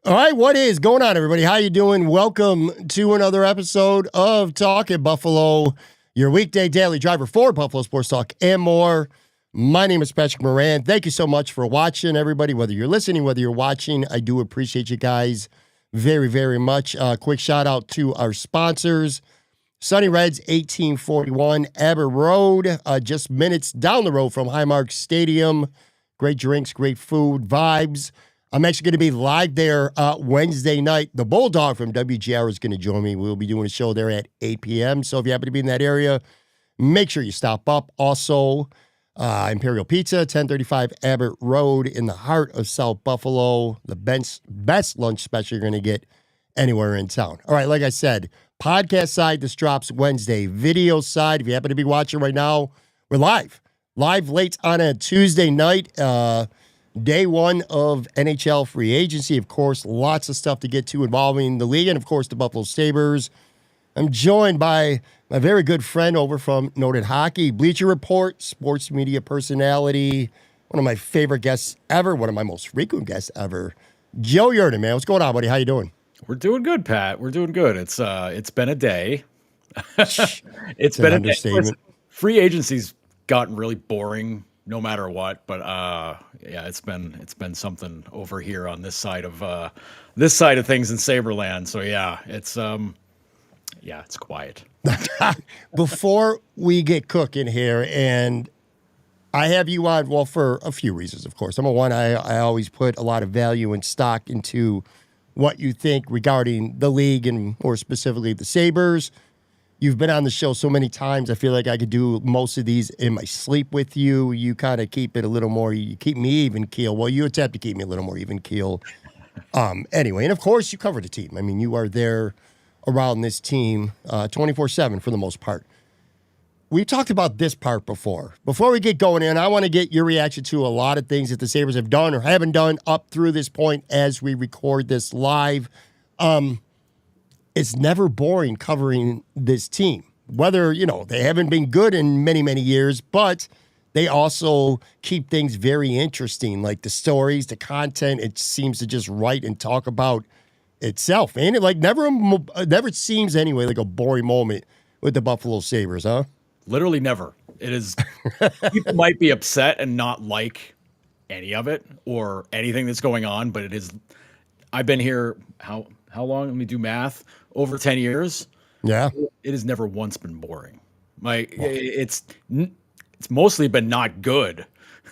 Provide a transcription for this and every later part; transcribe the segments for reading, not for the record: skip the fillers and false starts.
All right, what is going on, everybody? How you doing? Welcome to another episode of Talking Buffalo, your weekday daily driver for Buffalo Sports Talk and more. My name is Patrick Moran. Thank you so much for watching, everybody. Whether you're listening, whether you're watching, I do appreciate you guys very, very much. Quick shout out to our sponsors. Sunny Reds, 1841 Abbott Road, just minutes down the road from Highmark Stadium. Great drinks, great food, vibes. I'm actually going to be live there Wednesday night. The Bulldog from WGR is going to join me. We'll be doing a show there at 8 p.m. So if you happen to be in that area, make sure you stop up. Also, Imperial Pizza, 1035 Abbott Road in the heart of South Buffalo. The best lunch special you're going to get anywhere in town. All right, like I said, podcast side, this drops Wednesday. Video side, if you happen to be watching right now, we're live. Live late on a Tuesday night. Day one of NHL free agency. Of course, lots of stuff to get to involving the league and, of course, the Buffalo Sabres. I'm joined by my very good friend over from Noted Hockey, Bleacher Report, sports media personality, one of my favorite guests ever, one of my most frequent guests ever, Joe Yerdon, man. What's going on, buddy? How you doing? We're doing good, Pat. We're doing good. It's been a day. It's been an a understatement. day. Listen, free agency's gotten really boring no matter what, but yeah, it's been something over here on this side of things in Saberland. So yeah, it's quiet. Before we get cooking here, and I have you on, well, for a few reasons, of course. Number one, I always put a lot of value and stock into what you think regarding the league and more specifically the Sabres. You've been on the show so many times. I feel like I could do most of these in my sleep with you. You kind of keep it a little more, you keep me even keel. Well, you attempt to keep me a little more even keel. Anyway, and of course, you cover the team. I mean, you are there around this team 24/7 for the most part. We talked about this part before. Before we get going in, I want to get your reaction to a lot of things that the Sabres have done or haven't done up through this point as we record this live. It's never boring covering this team. Whether, they haven't been good in many, many years, but they also keep things very interesting, like the stories, the content. It seems to just write and talk about itself. And it never seems anyway like a boring moment with the Buffalo Sabres, huh? Literally never. It is. People might be upset and not like any of it or anything that's going on, but it is. I've been here how long? Let me do math. Over 10 years. Yeah. It has never once been boring. It's mostly been not good,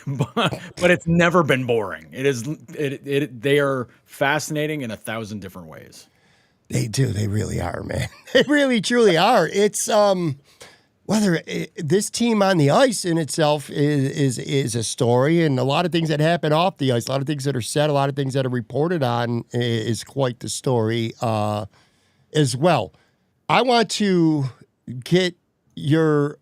but it's never been boring. It is. They are fascinating in 1,000 different ways. They do. They really are, man. They really, truly are. It's this team on the ice in itself is a story, and a lot of things that happen off the ice, a lot of things that are said, a lot of things that are reported on is quite the story as well. I want to get your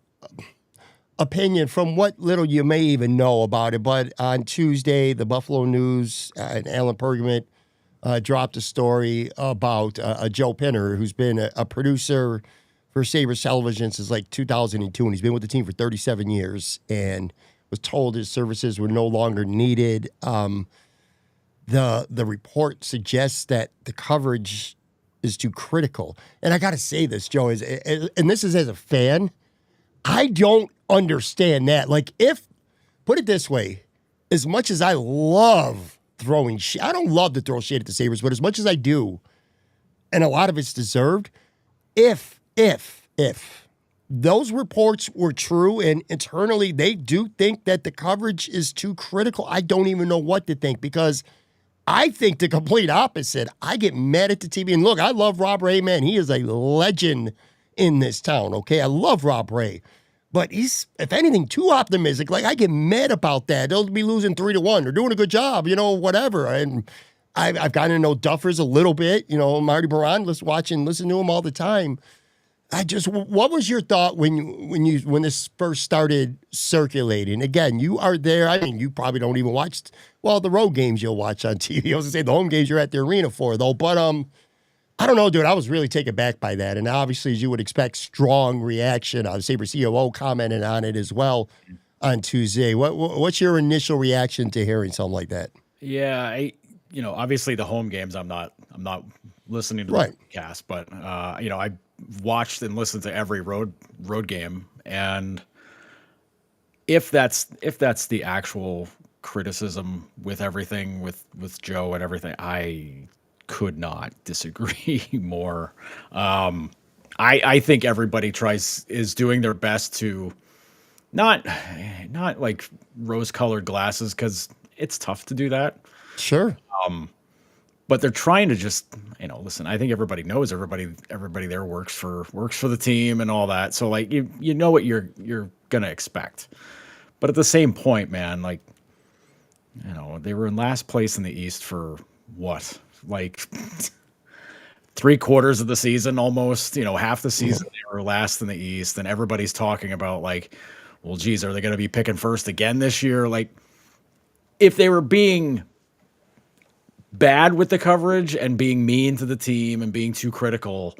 opinion from what little you may even know about it, but on Tuesday, the Buffalo News and Alan Pergament dropped a story about Joe Pinner, who's been a producer for Sabres television since like 2002, and he's been with the team for 37 years and was told his services were no longer needed. The report suggests that the coverage is too critical. And I got to say this, Joe, and this is as a fan, I don't understand that. Like, put it this way, as much as I love throwing shit, I don't love to throw shit at the Sabres, but as much as I do, and a lot of it's deserved, if those reports were true and internally they do think that the coverage is too critical, I don't even know what to think, because I think the complete opposite. I get mad at the TV. And look, I love Rob Ray, man. He is a legend in this town, okay? I love Rob Ray. But he's, if anything, too optimistic. Like, I get mad about that. They'll be losing 3-1. They're doing a good job, whatever. And I've gotten to know Duffers a little bit. Marty Moran, listen to him all the time. What was your thought when this first started circulating? Again, you are there. I mean, you probably don't even watch, the road games you'll watch on TV. I was going to say the home games you're at the arena for, though. But I don't know, dude. I was really taken back by that. And obviously, as you would expect, strong reaction. The Sabres COO commented on it as well on Tuesday. What's your initial reaction to hearing something like that? Yeah, obviously the home games, I'm not listening to the Right. podcast, but I watched and listened to every road game, and if that's the actual criticism with everything with Joe and everything, I could not disagree more. I think everybody is doing their best to not like rose-colored glasses, because it's tough to do that. Sure. But they're trying to just, listen, I think everybody knows everybody there works for the team and all that. So like you know what you're gonna expect. But at the same point, man, like, they were in last place in the East for what? Like 3/4 of the season almost, half the season they were last in the East, and everybody's talking about like, well, geez, are they gonna be picking first again this year? Like, if they were being bad with the coverage and being mean to the team and being too critical,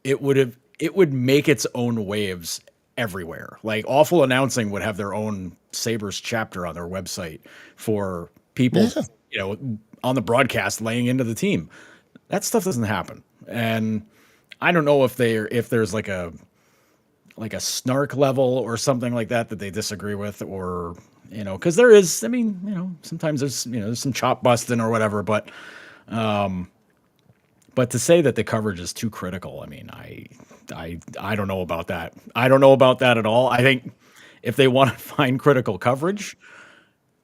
it would make its own waves everywhere. Like, awful announcing would have their own Sabres chapter on their website for people, on the broadcast laying into the team. That stuff doesn't happen. And I don't know if there's like a snark level or something like that they disagree with, or because there is, sometimes there's some chop busting or whatever, but to say that the coverage is too critical, I don't know about that. I don't know about that at all. I think if they want to find critical coverage,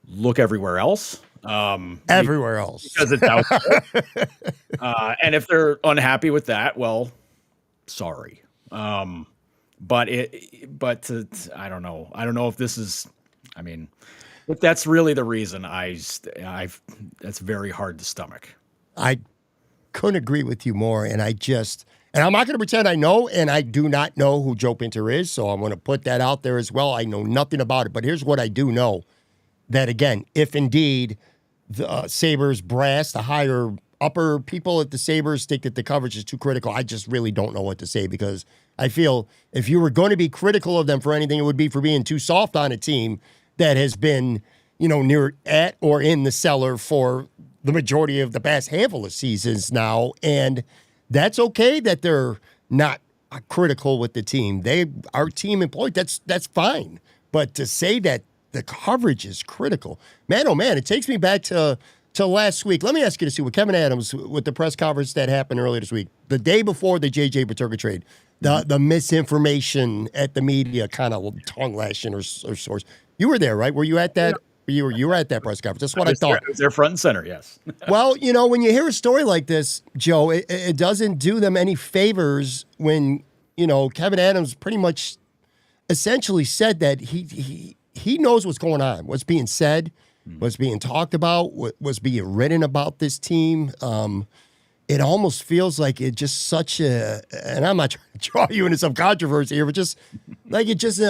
look everywhere else. Everywhere else. Because it's out there. And if they're unhappy with that, well, sorry. But I don't know. I don't know if this is, if that's really the reason, that's very hard to stomach. I couldn't agree with you more, and I'm not going to pretend I know, and I do not know who Joe Pinter is, so I'm going to put that out there as well. I know nothing about it, but here's what I do know, that again, if indeed the Sabres brass, the higher upper people at the Sabres think that the coverage is too critical, I just really don't know what to say, because I feel if you were going to be critical of them for anything, it would be for being too soft on a team that has been, near at or in the cellar for the majority of the past handful of seasons now. And that's okay that they're not critical with the team. They are team employed. That's fine. But to say that the coverage is critical, man, oh man, it takes me back to last week. Let me ask you to see what Kevin Adams, with the press conference that happened earlier this week, the day before the JJ Peterka trade, the misinformation at the media kind of tongue lashing or source. You were there, right? Were you at that? You were at that press conference. That's what I thought. It was their front and center, yes. Well, when you hear a story like this, Joe, it doesn't do them any favors when, Kevin Adams pretty much essentially said that he knows what's going on, what's being said, what's being talked about, what's being written about this team. It almost feels like it just such a, and I'm not trying to draw you into some controversy here, but just like it just,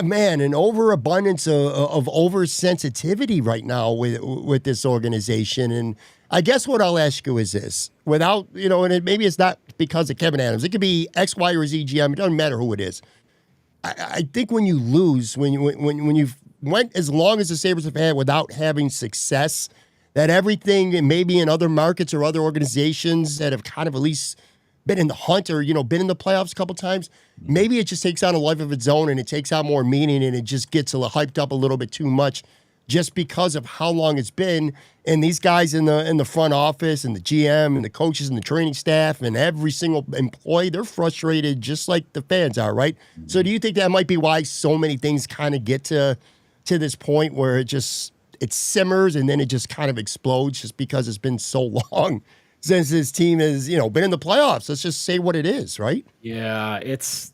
man, an overabundance of oversensitivity right now with this organization. And I guess what I'll ask you is this, without, and maybe it's not because of Kevin Adams. It could be X, Y, or Z GM. It doesn't matter who it is. I think when you lose, when you've went as long as the Sabres have had without having success, that everything, and maybe in other markets or other organizations that have kind of at least been in the hunt or, been in the playoffs a couple times, maybe it just takes on a life of its own and it takes on more meaning and it just gets hyped up a little bit too much just because of how long it's been. And these guys in the front office and the GM and the coaches and the training staff and every single employee, they're frustrated just like the fans are, right? Mm-hmm. So do you think that might be why so many things kind of get to this point where it simmers and then it just kind of explodes just because it's been so long since this team has, been in the playoffs? Let's just say what it is, right? Yeah, it's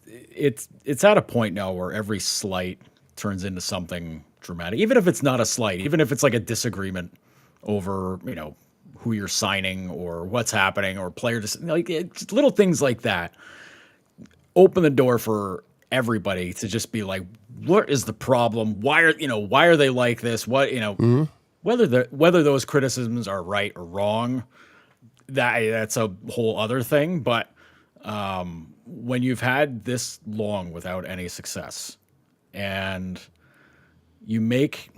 at a point now where every slight turns into something dramatic, even if it's not a slight, even if it's like a disagreement over, who you're signing or what's happening or just little things like that open the door for everybody to just be like, what is the problem? Why are they like this? What, mm-hmm. whether those criticisms are right or wrong, that's a whole other thing. But when you've had this long without any success and you make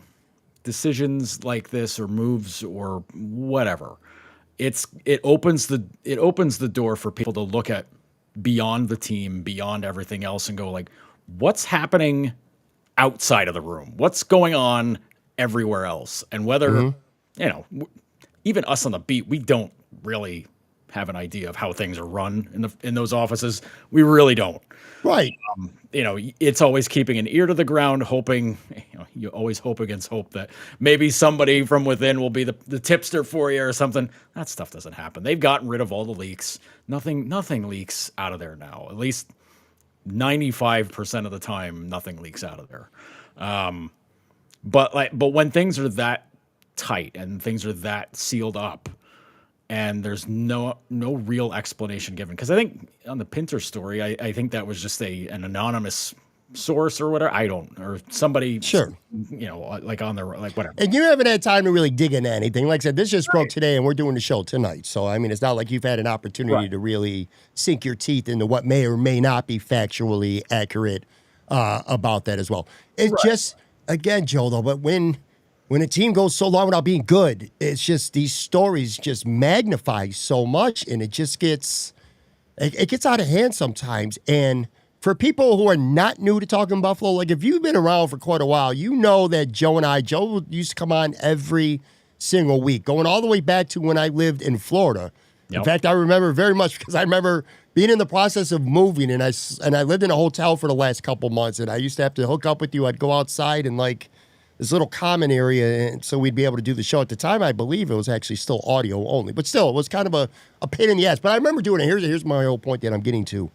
decisions like this or moves or whatever, it opens the door for people to look at beyond the team, beyond everything else, and go like, what's happening outside of the room? What's going on everywhere else? And whether even us on the beat, we don't really have an idea of how things are run in those offices. We really don't. Right. It's always keeping an ear to the ground, hoping, you always hope against hope that maybe somebody from within will be the tipster for you or something. That stuff doesn't happen. They've gotten rid of all the leaks. Nothing leaks out of there now. At least 95% of the time, nothing leaks out of there. But when things are that tight and things are that sealed up, and there's no real explanation given. Because I think on the Pinter story, I think that was just an anonymous source or whatever. Or somebody, sure, like on their, like whatever. And you haven't had time to really dig into anything. Like I said, this just broke today, and we're doing the show tonight. So I mean, it's not like you've had an opportunity to really sink your teeth into what may or may not be factually accurate about that as well. It's just, again, Joe, though, but when a team goes so long without being good, it's just these stories just magnify so much, and it just gets out of hand sometimes. And for people who are not new to Talking Buffalo, like if you've been around for quite a while, you know that Joe used to come on every single week, going all the way back to when I lived in Florida. Yep. In fact, I remember very much because I remember being in the process of moving, and I lived in a hotel for the last couple months, and I used to have to hook up with you. I'd go outside and like this little common area, and so we'd be able to do the show. At the time, I believe it was actually still audio only, but still, it was kind of a pain in the ass. But I remember doing it. Here's my whole point that I'm getting to.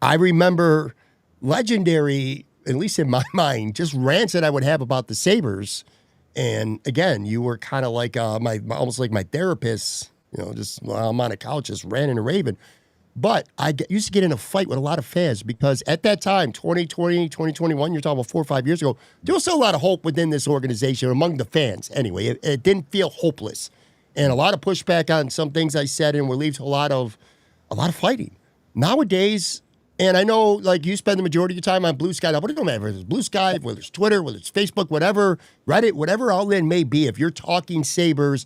I remember legendary, at least in my mind, just rants that I would have about the Sabres. And again, you were kind of like almost like my therapist, just while I'm on a couch, just ranting and raving. But I used to get in a fight with a lot of fans because at that time, 2020, 2021, you're talking about 4 or 5 years ago, there was still a lot of hope within this organization, among the fans anyway. It didn't feel hopeless. And a lot of pushback on some things I said, and would lead to a lot of fighting. Nowadays, and I know like you spend the majority of your time on Blue Sky, but it don't matter if it's Blue Sky, whether it's Twitter, whether it's Facebook, whatever, Reddit, whatever outlet may be, if you're talking Sabres,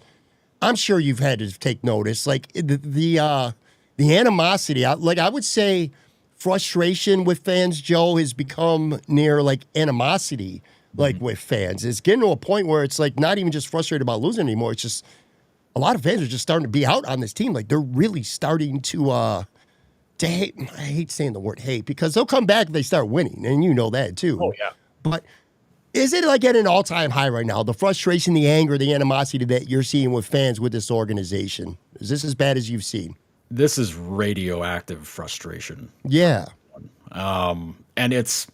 I'm sure you've had to take notice. Like the animosity, I would say frustration with fans, Joe, has become near like animosity, like with fans. It's getting to a point where it's like not even just frustrated about losing anymore. It's just a lot of fans are just starting to be out on this team. Like they're really starting to hate. I hate saying the word hate because they'll come back if they start winning, and you know that too. Oh, yeah. But is it like at an all-time high right now, the frustration, the anger, the animosity that you're seeing with fans with this organization? Is this as bad as you've seen? This is radioactive frustration. Yeah. And it's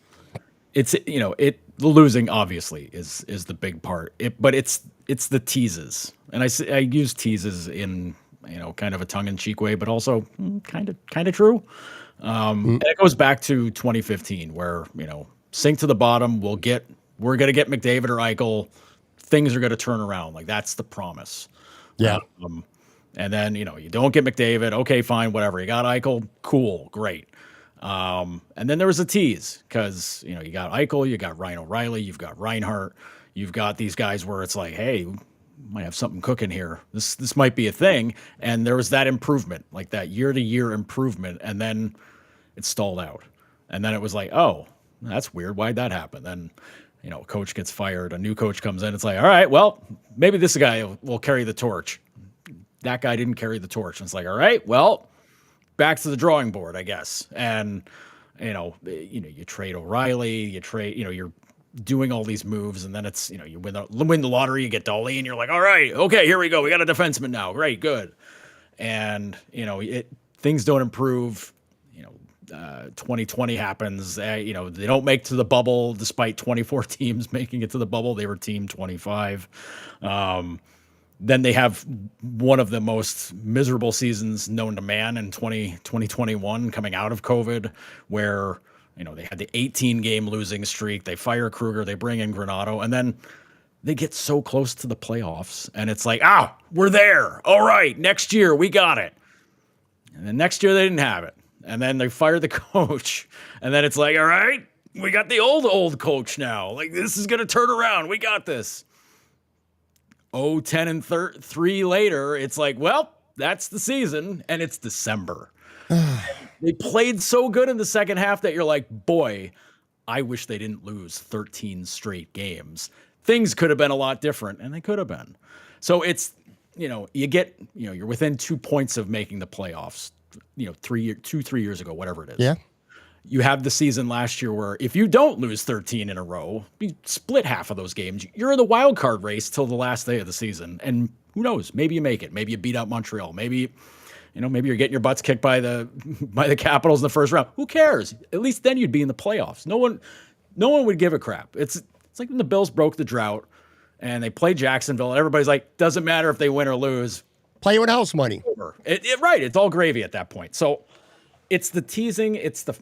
the losing obviously is the big part. But it's the teases. And I use teases in, kind of a tongue-in-cheek way, but also kind of true. And it goes back to 2015 where, sink to the bottom, we're going to get McDavid or Eichel. Things are going to turn around. Like that's the promise. Yeah. And then, you don't get McDavid. Okay, fine, whatever. You got Eichel. Cool, great. And then there was a tease because, you got Eichel, you got Ryan O'Reilly, you've got Reinhart, you've got these guys where it's like, hey, we might have something cooking here. This might be a thing. And there was that improvement, like that year-to-year improvement. And then it stalled out. And then it was like, oh, that's weird. Why'd that happen? Then, a coach gets fired. A new coach comes in. It's like, all right, well, maybe this guy will carry the torch. That guy didn't carry the torch. And it's like, all right, well, back to the drawing board, I guess. And, you trade O'Reilly, you're doing all these moves, and then it's, you win the lottery, you get Dolly, and you're like, all right, okay, here we go. We got a defenseman now. Great, good. And, things don't improve. 2020 happens. They don't make to the bubble despite 24 teams making it to the bubble. They were team 25. Then they have one of the most miserable seasons known to man in 2021 coming out of COVID, where, they had the 18-game losing streak. They fire Kruger. They bring in Granato. And then they get so close to the playoffs. And it's like, we're there. All right, next year we got it. And then next year they didn't have it. And then they fire the coach. And then it's like, all right, we got the old coach now. Like, this is going to turn around. We got this. 10-3 later, it's like, well, that's the season, and it's December. They played so good in the second half that you're like, boy, I wish they didn't lose 13 straight games. Things could have been a lot different, and they could have been. So it's, you're within 2 points of making the playoffs, 3 years ago, whatever it is. Yeah. You have the season last year where if you don't lose 13 in a row, you split half of those games. You're in the wild card race till the last day of the season. And who knows? Maybe you make it. Maybe you beat out Montreal. Maybe you're getting your butts kicked by the Capitals in the first round. Who cares? At least then you'd be in the playoffs. No one would give a crap. It's like when the Bills broke the drought and they played Jacksonville and everybody's like, doesn't matter if they win or lose. Play with house money. Right. It's all gravy at that point. So it's the teasing. It's the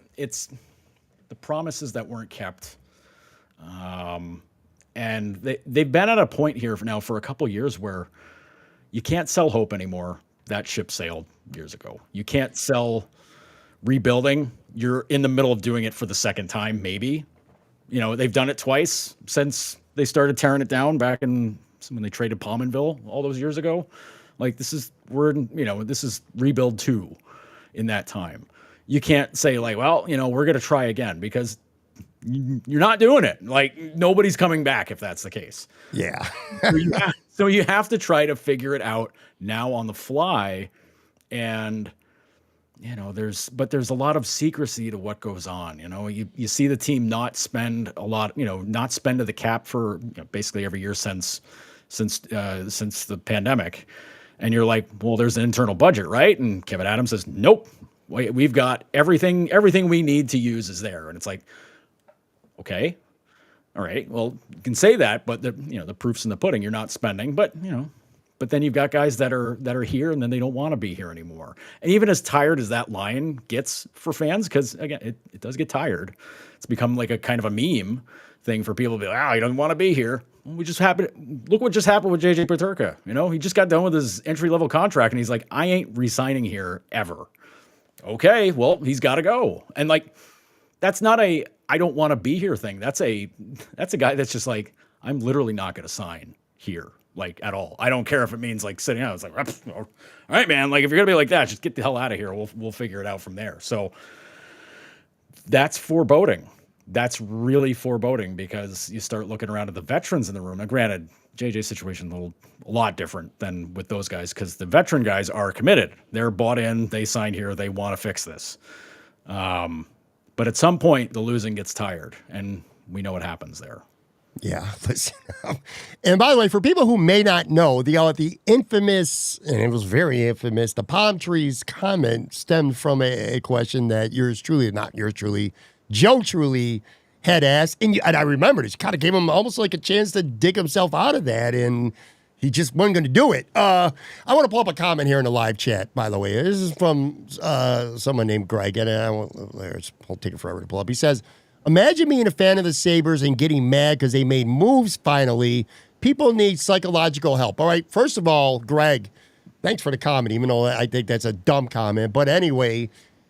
promises that weren't kept. And they've been at a point here now for a couple years where you can't sell hope anymore. That ship sailed years ago. You can't sell rebuilding. You're in the middle of doing it for the second time, maybe. They've done it twice since they started tearing it down back when they traded Pominville all those years ago. Like this is rebuild 2 in that time. You can't say like, well, we're going to try again because you're not doing it. Like nobody's coming back if that's the case. Yeah. So you have to try to figure it out now on the fly. And, there's a lot of secrecy to what goes on. You see the team not spend a lot, not spend to the cap for basically every year since the pandemic. And you're like, well, there's an internal budget, right? And Kevin Adams says, nope. We've got everything we need to use is there. And it's like, okay, all right, well, you can say that, but the proof's in the pudding. You're not spending, but then you've got guys that are here and then they don't want to be here anymore. And even as tired as that line gets for fans, because again, it does get tired. It's become like a kind of a meme thing for people to be like, he doesn't want to be here. Look what just happened with JJ Peterka. He just got done with his entry-level contract and he's like, I ain't re-signing here ever. Okay, well, he's got to go. And like, that's not a I don't want to be here thing. That's a guy that's just like, I'm literally not going to sign here, like at all. I don't care if it means like sitting out. It's like, all right, man. Like if you're going to be like that, just get the hell out of here. We'll figure it out from there. So that's foreboding. That's really foreboding because you start looking around at the veterans in the room. Now, granted, JJ's situation a lot different than with those guys because the veteran guys are committed. They're bought in. They signed here. They want to fix this. But at some point, the losing gets tired, and we know what happens there. Yeah, listen. And by the way, for people who may not know, the infamous, and it was very infamous, the palm trees comment stemmed from a question that Joe truly had asked. And I remember it kind of gave him almost like a chance to dig himself out of that, and he just wasn't going to do it. I want to pull up a comment here in the live chat, by the way. This is from someone named Greg, and I'll take it forever to pull up. He says, imagine being a fan of the Sabres and getting mad because they made moves finally. People need psychological help. All right, first of all, Greg, thanks for the comment, even though I think that's a dumb comment. But anyway,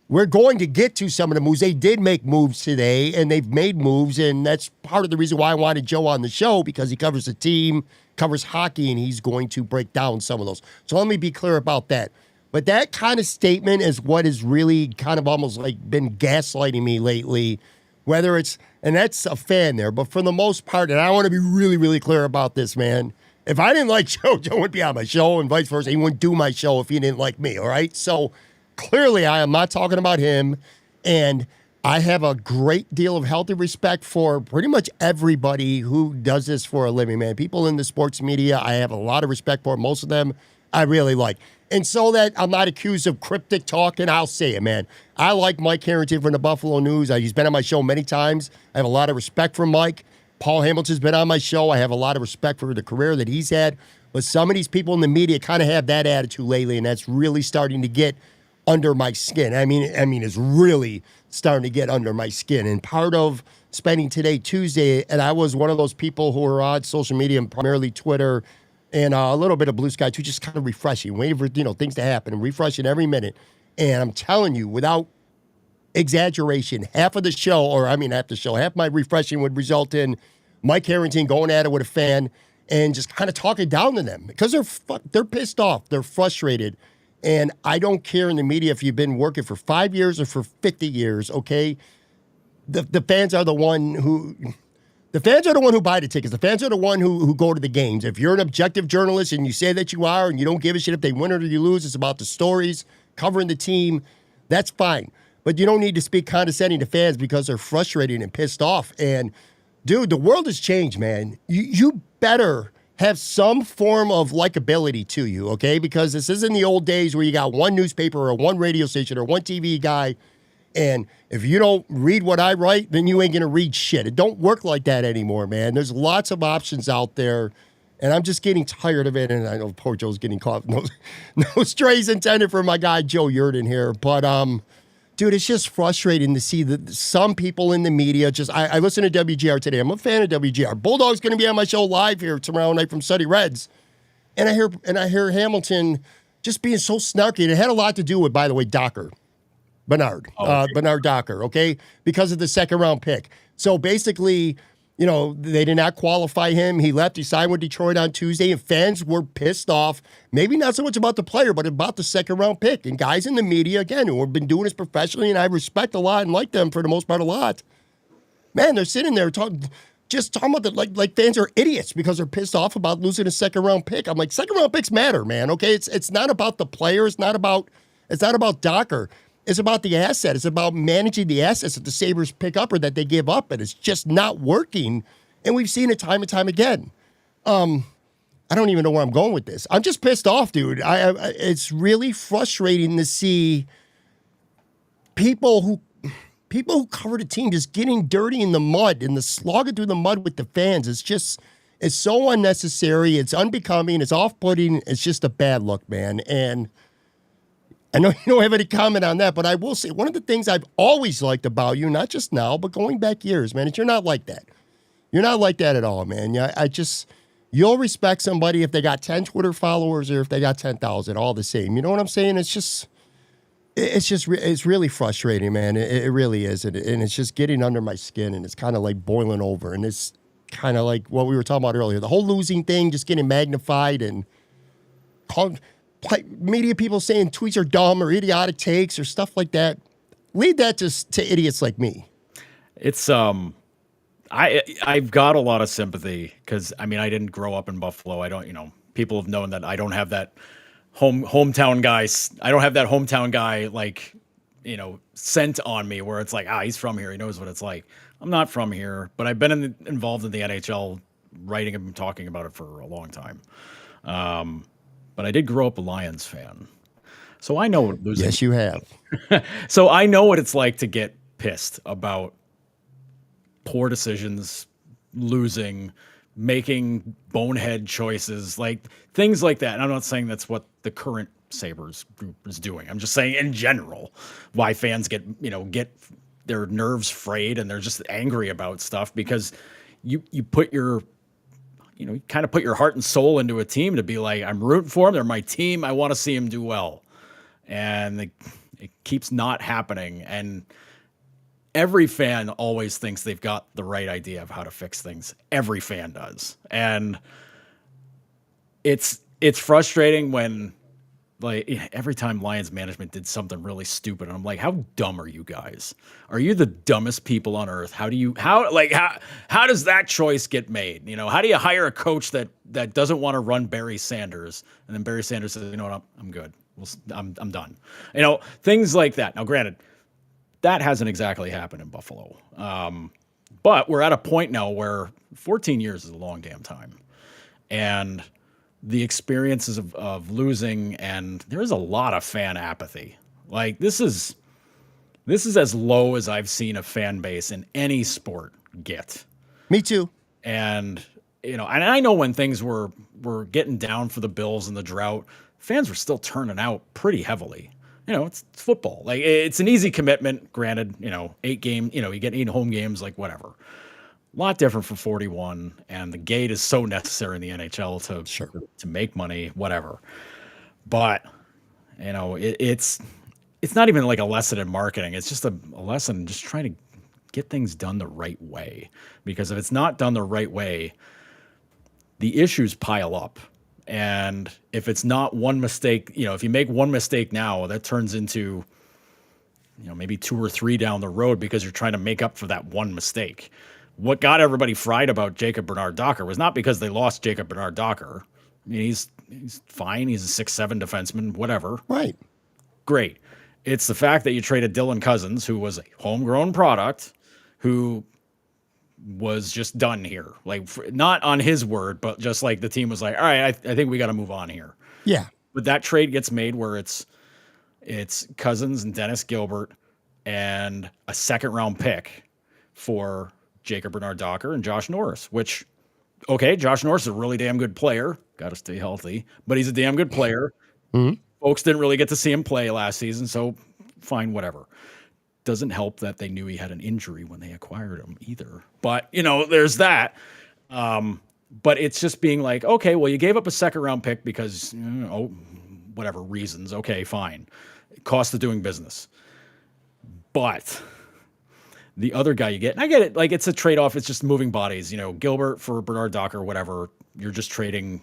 we're going to get to some of the moves. They did make moves today, and they've made moves, and that's part of the reason why I wanted Joe on the show, because he covers the team, covers hockey, and he's going to break down some of those. So let me be clear about that. But that kind of statement is what has really kind of almost like been gaslighting me lately, whether it's, and that's a fan there, but for the most part, and I want to be really, really clear about this, man. If I didn't like Joe, Joe wouldn't be on my show, and vice versa. He wouldn't do my show if he didn't like me, all right? So clearly, I am not talking about him, and I have a great deal of healthy respect for pretty much everybody who does this for a living, man. People in the sports media, I have a lot of respect for. Most of them I really like. And so that I'm not accused of cryptic talk, and I'll say it, man. I like Mike Harrington from the Buffalo News. He's been on my show many times. I have a lot of respect for Mike. Paul Hamilton's been on my show. I have a lot of respect for the career that he's had. But some of these people in the media kind of have that attitude lately, and that's really starting to get under my skin. I mean, it's really starting to get under my skin. And part of spending today, Tuesday, and I was one of those people who are on social media, and primarily Twitter, and a little bit of Blue Sky too, just kind of refreshing, waiting for things to happen, and refreshing every minute. And I'm telling you, without exaggeration, half my refreshing would result in Mike Harrington going at it with a fan and just kind of talking down to them because they're pissed off. They're frustrated. And I don't care in the media if you've been working for 5 years or for 50 years, okay? The fans are the one who buy the tickets. The fans are the one who go to the games. If you're an objective journalist and you say that you are and you don't give a shit if they win or you lose, it's about the stories, covering the team, that's fine. But you don't need to speak condescending to fans because they're frustrated and pissed off. And, dude, the world has changed, man. You better have some form of likability to you, okay? Because this isn't the old days where you got one newspaper or one radio station or one TV guy, and if you don't read what I write, then you ain't going to read shit. It don't work like that anymore, man. There's lots of options out there, and I'm just getting tired of it, and I know poor Joe's getting caught. No strays intended for my guy Joe Yerdon here, but dude, it's just frustrating to see that some people in the media I listen to WGR today. I'm a fan of WGR. Bulldog's going to be on my show live here tomorrow night from Sunny Reds. And I hear Hamilton just being so snarky. And it had a lot to do with, by the way, Bernard Docker, okay? Because of the second round pick. So basically, they did not qualify him. He left. He signed with Detroit on Tuesday, and fans were pissed off. Maybe not so much about the player, but about the second-round pick. And guys in the media, again, who have been doing this professionally, and I respect a lot and like them for the most part a lot, man, they're sitting there talking about like fans are idiots because they're pissed off about losing a second-round pick. I'm like, second-round picks matter, man, okay? It's not about the player. It's not about Docker. It's about the asset. It's about managing the assets that the Sabres pick up or that they give up, and it's just not working. And we've seen it time and time again. I don't even know where I'm going with this. I'm just pissed off, dude. It's really frustrating to see people who cover the team just getting dirty in the mud and slogging through the mud with the fans. It's so unnecessary. It's unbecoming. It's off-putting. It's just a bad look, man. And I know you don't have any comment on that, but I will say one of the things I've always liked about you, not just now, but going back years, man, is you're not like that. You're not like that at all, man. You'll respect somebody if they got 10 Twitter followers or if they got 10,000, all the same. You know what I'm saying? It's really frustrating, man. It really is. And it's just getting under my skin, and it's kind of like boiling over. And it's kind of like what we were talking about earlier. The whole losing thing just getting magnified and media people saying tweets are dumb or idiotic takes or stuff like that. Lead that to idiots like me. It's I've got a lot of sympathy because I didn't grow up in Buffalo. I don't, people have known that I don't have that hometown guy. I don't have that hometown guy scent on me where it's like, he's from here. He knows what it's like. I'm not from here, but I've been involved in the NHL, writing and talking about it for a long time. But I did grow up a Lions fan. So I know what losing. Yes, you have. So I know what it's like to get pissed about poor decisions, losing, making bonehead choices, like things like that. And I'm not saying that's what the current Sabres group is doing. I'm just saying in general why fans get their nerves frayed and they're just angry about stuff because you put your you kind of put your heart and soul into a team to be like, I'm rooting for them. They're my team. I want to see them do well. And it keeps not happening. And every fan always thinks they've got the right idea of how to fix things. Every fan does. And it's frustrating when every time Lions management did something really stupid, and I'm like, how dumb are you guys? Are you the dumbest people on earth? How does that choice get made? How do you hire a coach that doesn't want to run Barry Sanders? And then Barry Sanders says, you know what, I'm good. I'm done. Things like that. Now, granted, that hasn't exactly happened in Buffalo. But we're at a point now where 14 years is a long damn time. And the experiences of losing, and there is a lot of fan apathy. Like this is as low as I've seen a fan base in any sport get. Me too. And and I know when things were getting down for the Bills and the drought, fans were still turning out pretty heavily. It's football. Like it's an easy commitment. Granted, 8 game. You get 8 home games. Like whatever. A lot different for 41, and the gate is so necessary in the NHL to make money, whatever. But it's not even like a lesson in marketing. It's just a lesson in just trying to get things done the right way. Because if it's not done the right way, the issues pile up. And if it's not one mistake, if you make one mistake now, that turns into, maybe 2 or 3 down the road because you're trying to make up for that one mistake. What got everybody fried about Jacob Bernard-Docker was not because they lost Jacob Bernard-Docker. I mean, he's fine. He's a 6'7" defenseman, whatever. Right. Great. It's the fact that you traded Dylan Cousins, who was a homegrown product, who was just done here. Like, not on his word, but just like the team was like, all right, I think we got to move on here. Yeah. But that trade gets made where it's Cousins and Dennis Gilbert and a 2nd-round pick for Jacob Bernard-Docker and Josh Norris, which, okay, Josh Norris is a really damn good player. Got to stay healthy, but he's a damn good player. Mm-hmm. Folks didn't really get to see him play last season, so fine, whatever. Doesn't help that they knew he had an injury when they acquired him either. But, there's that. But it's just being like, okay, well, you gave up a 2nd-round pick because, whatever reasons. Okay, fine. Cost of doing business. But the other guy you get, and I get it, like it's a trade-off. It's just moving bodies. Gilbert for Bernard-Docker, whatever. You're just trading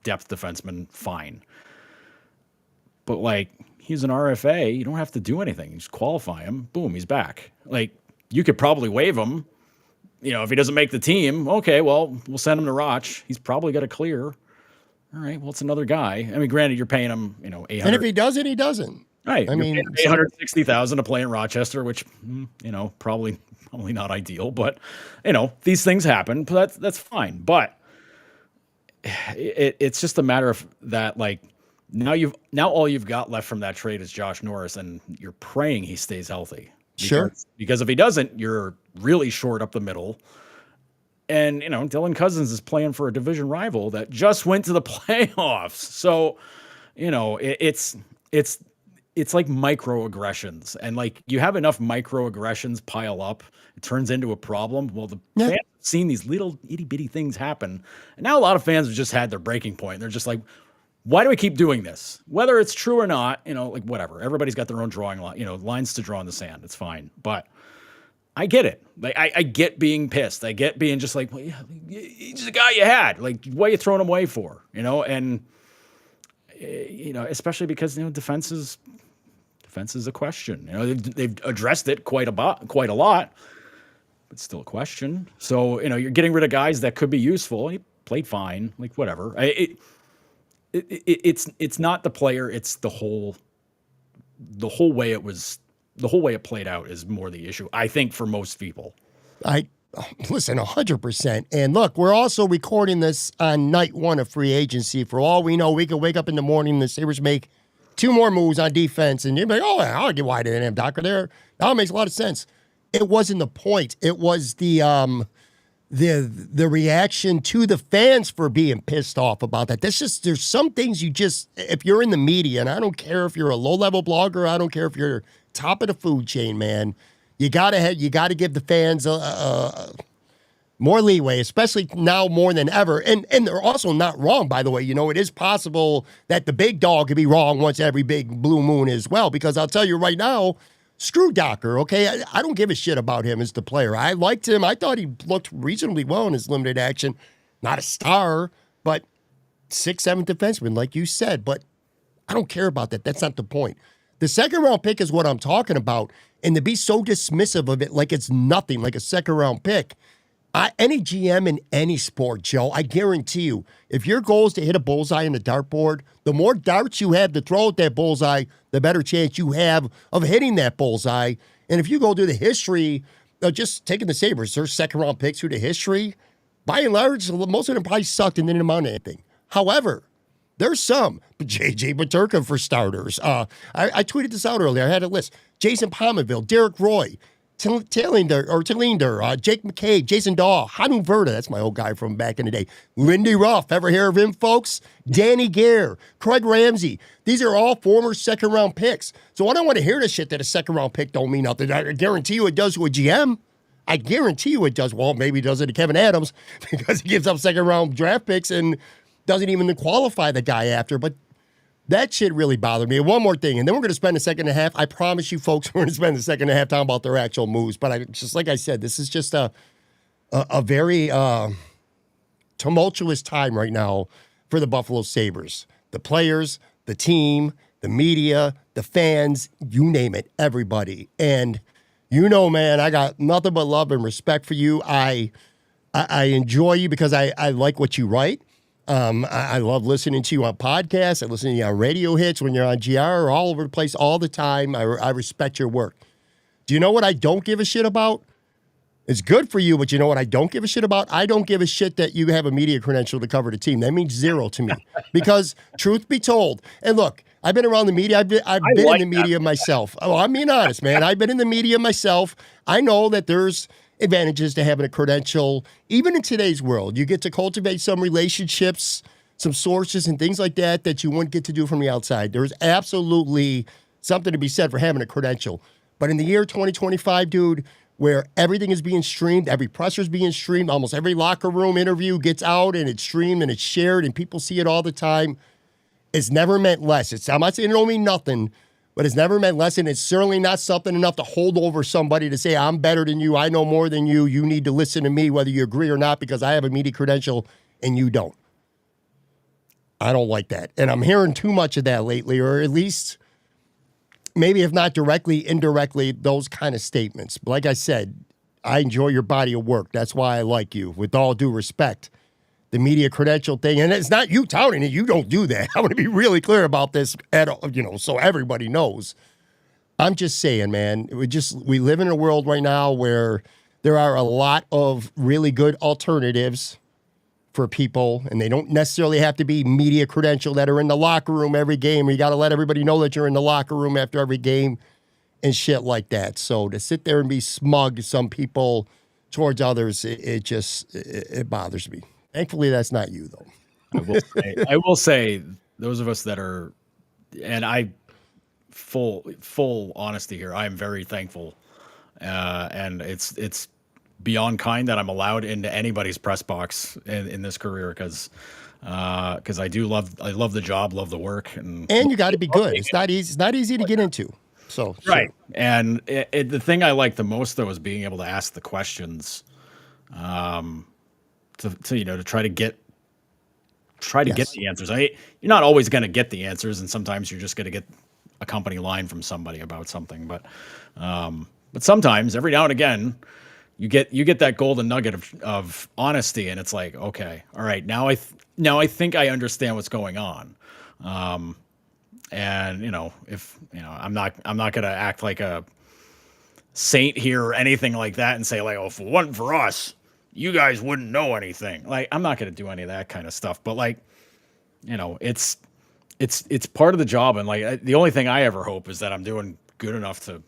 depth defenseman, fine. But, like, he's an RFA. You don't have to do anything. You just qualify him. Boom, he's back. Like, you could probably waive him. If he doesn't make the team, okay, well, we'll send him to Roch. He's probably got to clear. All right, well, it's another guy. I mean, granted, you're paying him, $800. And if he doesn't, he doesn't. Right. I mean, $860,000 to play in Rochester, which, probably not ideal. But, these things happen. But that's fine. But it's just a matter of that, like, now all you've got left from that trade is Josh Norris, and you're praying he stays healthy. Because if he doesn't, you're really short up the middle. And, Dylan Cousins is playing for a division rival that just went to the playoffs. So, it's like microaggressions. And, like, you have enough microaggressions pile up, it turns into a problem. Well, the fans have seen these little itty-bitty things happen. And now a lot of fans have just had their breaking point. They're just like, why do we keep doing this? Whether it's true or not, like, whatever. Everybody's got their own drawing line, lines to draw in the sand. It's fine. But I get it. Like, I get being pissed. I get being just like, well, yeah, he's the guy you had. Like, what are you throwing him away for? And, especially because, defense is a question. They've addressed it quite a lot, but still a question. So, you're getting rid of guys that could be useful. He played fine. Like, whatever. It's not the player. It's the whole way it played out is more the issue, I think, for most people. Listen, 100%. And look, we're also recording this on night 1 of free agency. For all we know, we could wake up in the morning and the Sabres make 2 more moves on defense, and you'd be like, oh, I'll get why they didn't have Docker there. Now it makes a lot of sense. It wasn't the point. It was the reaction to the fans for being pissed off about that. There's some things if you're in the media, and I don't care if you're a low-level blogger, I don't care if you're top of the food chain, man, you gotta give the fans more leeway, especially now more than ever. And they're also not wrong, by the way. It is possible that the big dog could be wrong once every big blue moon as well, because I'll tell you right now, screw Docker, okay? I don't give a shit about him as the player. I liked him. I thought he looked reasonably well in his limited action. Not a star, but 6'7" defenseman, like you said. But I don't care about that. That's not the point. The 2nd-round pick is what I'm talking about. And to be so dismissive of it like it's nothing, like a 2nd-round pick, any GM in any sport, Joe, I guarantee you, if your goal is to hit a bullseye in the dartboard, the more darts you have to throw at that bullseye, the better chance you have of hitting that bullseye. And if you go through the history, just taking the Sabres, their 2nd-round picks through the history, by and large, most of them probably sucked and didn't amount to anything. However, there's some. JJ Peterka, for starters. I tweeted this out earlier. I had a list. Jason Pominville, Derek Roy, Tillinder, Jake McCabe, Jason Daw, Hanu Verda, that's my old guy from back in the day. Lindy Ruff, ever hear of him, folks? Danny Gare, Craig Ramsey. These are all former 2nd-round picks. So I don't want to hear this shit that a 2nd-round pick don't mean nothing. I guarantee you it does to a GM. I guarantee you it does. Well, maybe it does it to Kevin Adams because he gives up 2nd-round draft picks and doesn't even qualify the guy after. But that shit really bothered me. And one more thing, and then we're going to spend a second and a half. I promise you folks we're going to spend a second and a half talking about their actual moves. But just like I said, this is just a very tumultuous time right now for the Buffalo Sabres. The players, the team, the media, the fans, you name it, everybody. And man, I got nothing but love and respect for you. I enjoy you because I like what you write. I love listening to you on podcasts. I listen to you on radio hits when you're on GR or all over the place all the time. I respect your work. Do you know what I don't give a shit about? It's good for you, but you know what I don't give a shit about? I don't give a shit that you have a media credential to cover the team. That means zero to me. Because truth be told, and look, I've been around the media. I've been like in the media myself. Oh, I'm being honest, man. I've been in the media myself. I know that there's advantages to having a credential. Even in today's world, you get to cultivate some relationships, some sources and things like that you wouldn't get to do from the outside. There's absolutely something to be said for having a credential. But in the year 2025, dude, where everything is being streamed, every presser is being streamed, almost every locker room interview gets out and it's streamed and it's shared and people see it all the time, it's never meant less. I'm not saying it don't mean nothing, but it's never meant less, and it's certainly not something enough to hold over somebody to say, I'm better than you, I know more than you, you need to listen to me whether you agree or not because I have a media credential and you don't. I don't like that. And I'm hearing too much of that lately, or at least maybe if not directly, indirectly, those kind of statements. But like I said, I enjoy your body of work. That's why I like you, with all due respect. The media credential thing, and it's not you touting it. You don't do that. I want to be really clear about this, so everybody knows. I'm just saying, man, we live in a world right now where there are a lot of really good alternatives for people, and they don't necessarily have to be media credential that are in the locker room every game. You got to let everybody know that you're in the locker room after every game and shit like that. So to sit there and be smug, some people towards others, it bothers me. Thankfully, that's not you, though. I will say, those of us that are, and I, full honesty here, I am very thankful, and it's beyond kind that I'm allowed into anybody's press box in this career because I love the job, love the work, and you got to be good. It's not easy to get into. So right, sure. And the thing I like the most though is being able to ask the questions, to try to get the answers. You're not always going to get the answers, and sometimes you're just going to get a company line from somebody about something. But sometimes, every now and again, you get that golden nugget of honesty, and it's like, okay, all right, now I think I understand what's going on. And if I'm not going to act like a saint here or anything like that and say like, oh, if it wasn't for us, you guys wouldn't know anything. Like, I'm not going to do any of that kind of stuff, but like, it's part of the job. And like, the only thing I ever hope is that I'm doing good enough to,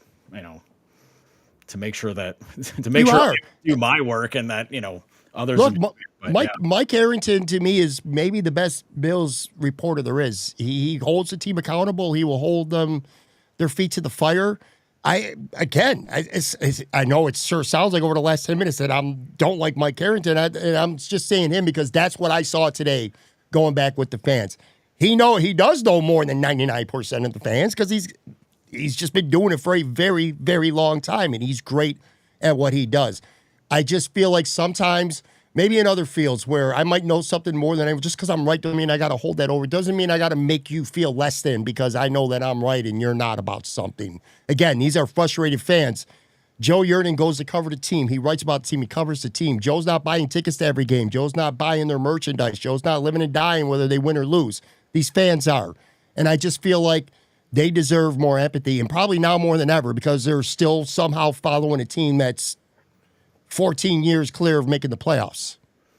to make sure that, I do my work and that, others. Look, Mike Arrington to me is maybe the best Bills reporter there is. He holds the team accountable. He will hold their feet to the fire. I know it sure sounds like over the last 10 minutes that I don't like Mike Carrington, and I'm just saying him because that's what I saw today going back with the fans. He does know more than 99% of the fans because he's just been doing it for a very, very long time, and he's great at what he does. I just feel like sometimes, maybe in other fields where I might know something more than just because I'm right doesn't mean I got to hold that over. It doesn't mean I got to make you feel less than because I know that I'm right and you're not about something. Again, these are frustrated fans. Joe Yerdon goes to cover the team. He writes about the team. He covers the team. Joe's not buying tickets to every game. Joe's not buying their merchandise. Joe's not living and dying whether they win or lose. These fans are. And I just feel like they deserve more empathy, and probably now more than ever because they're still somehow following a team that's 14 years clear of making the playoffs.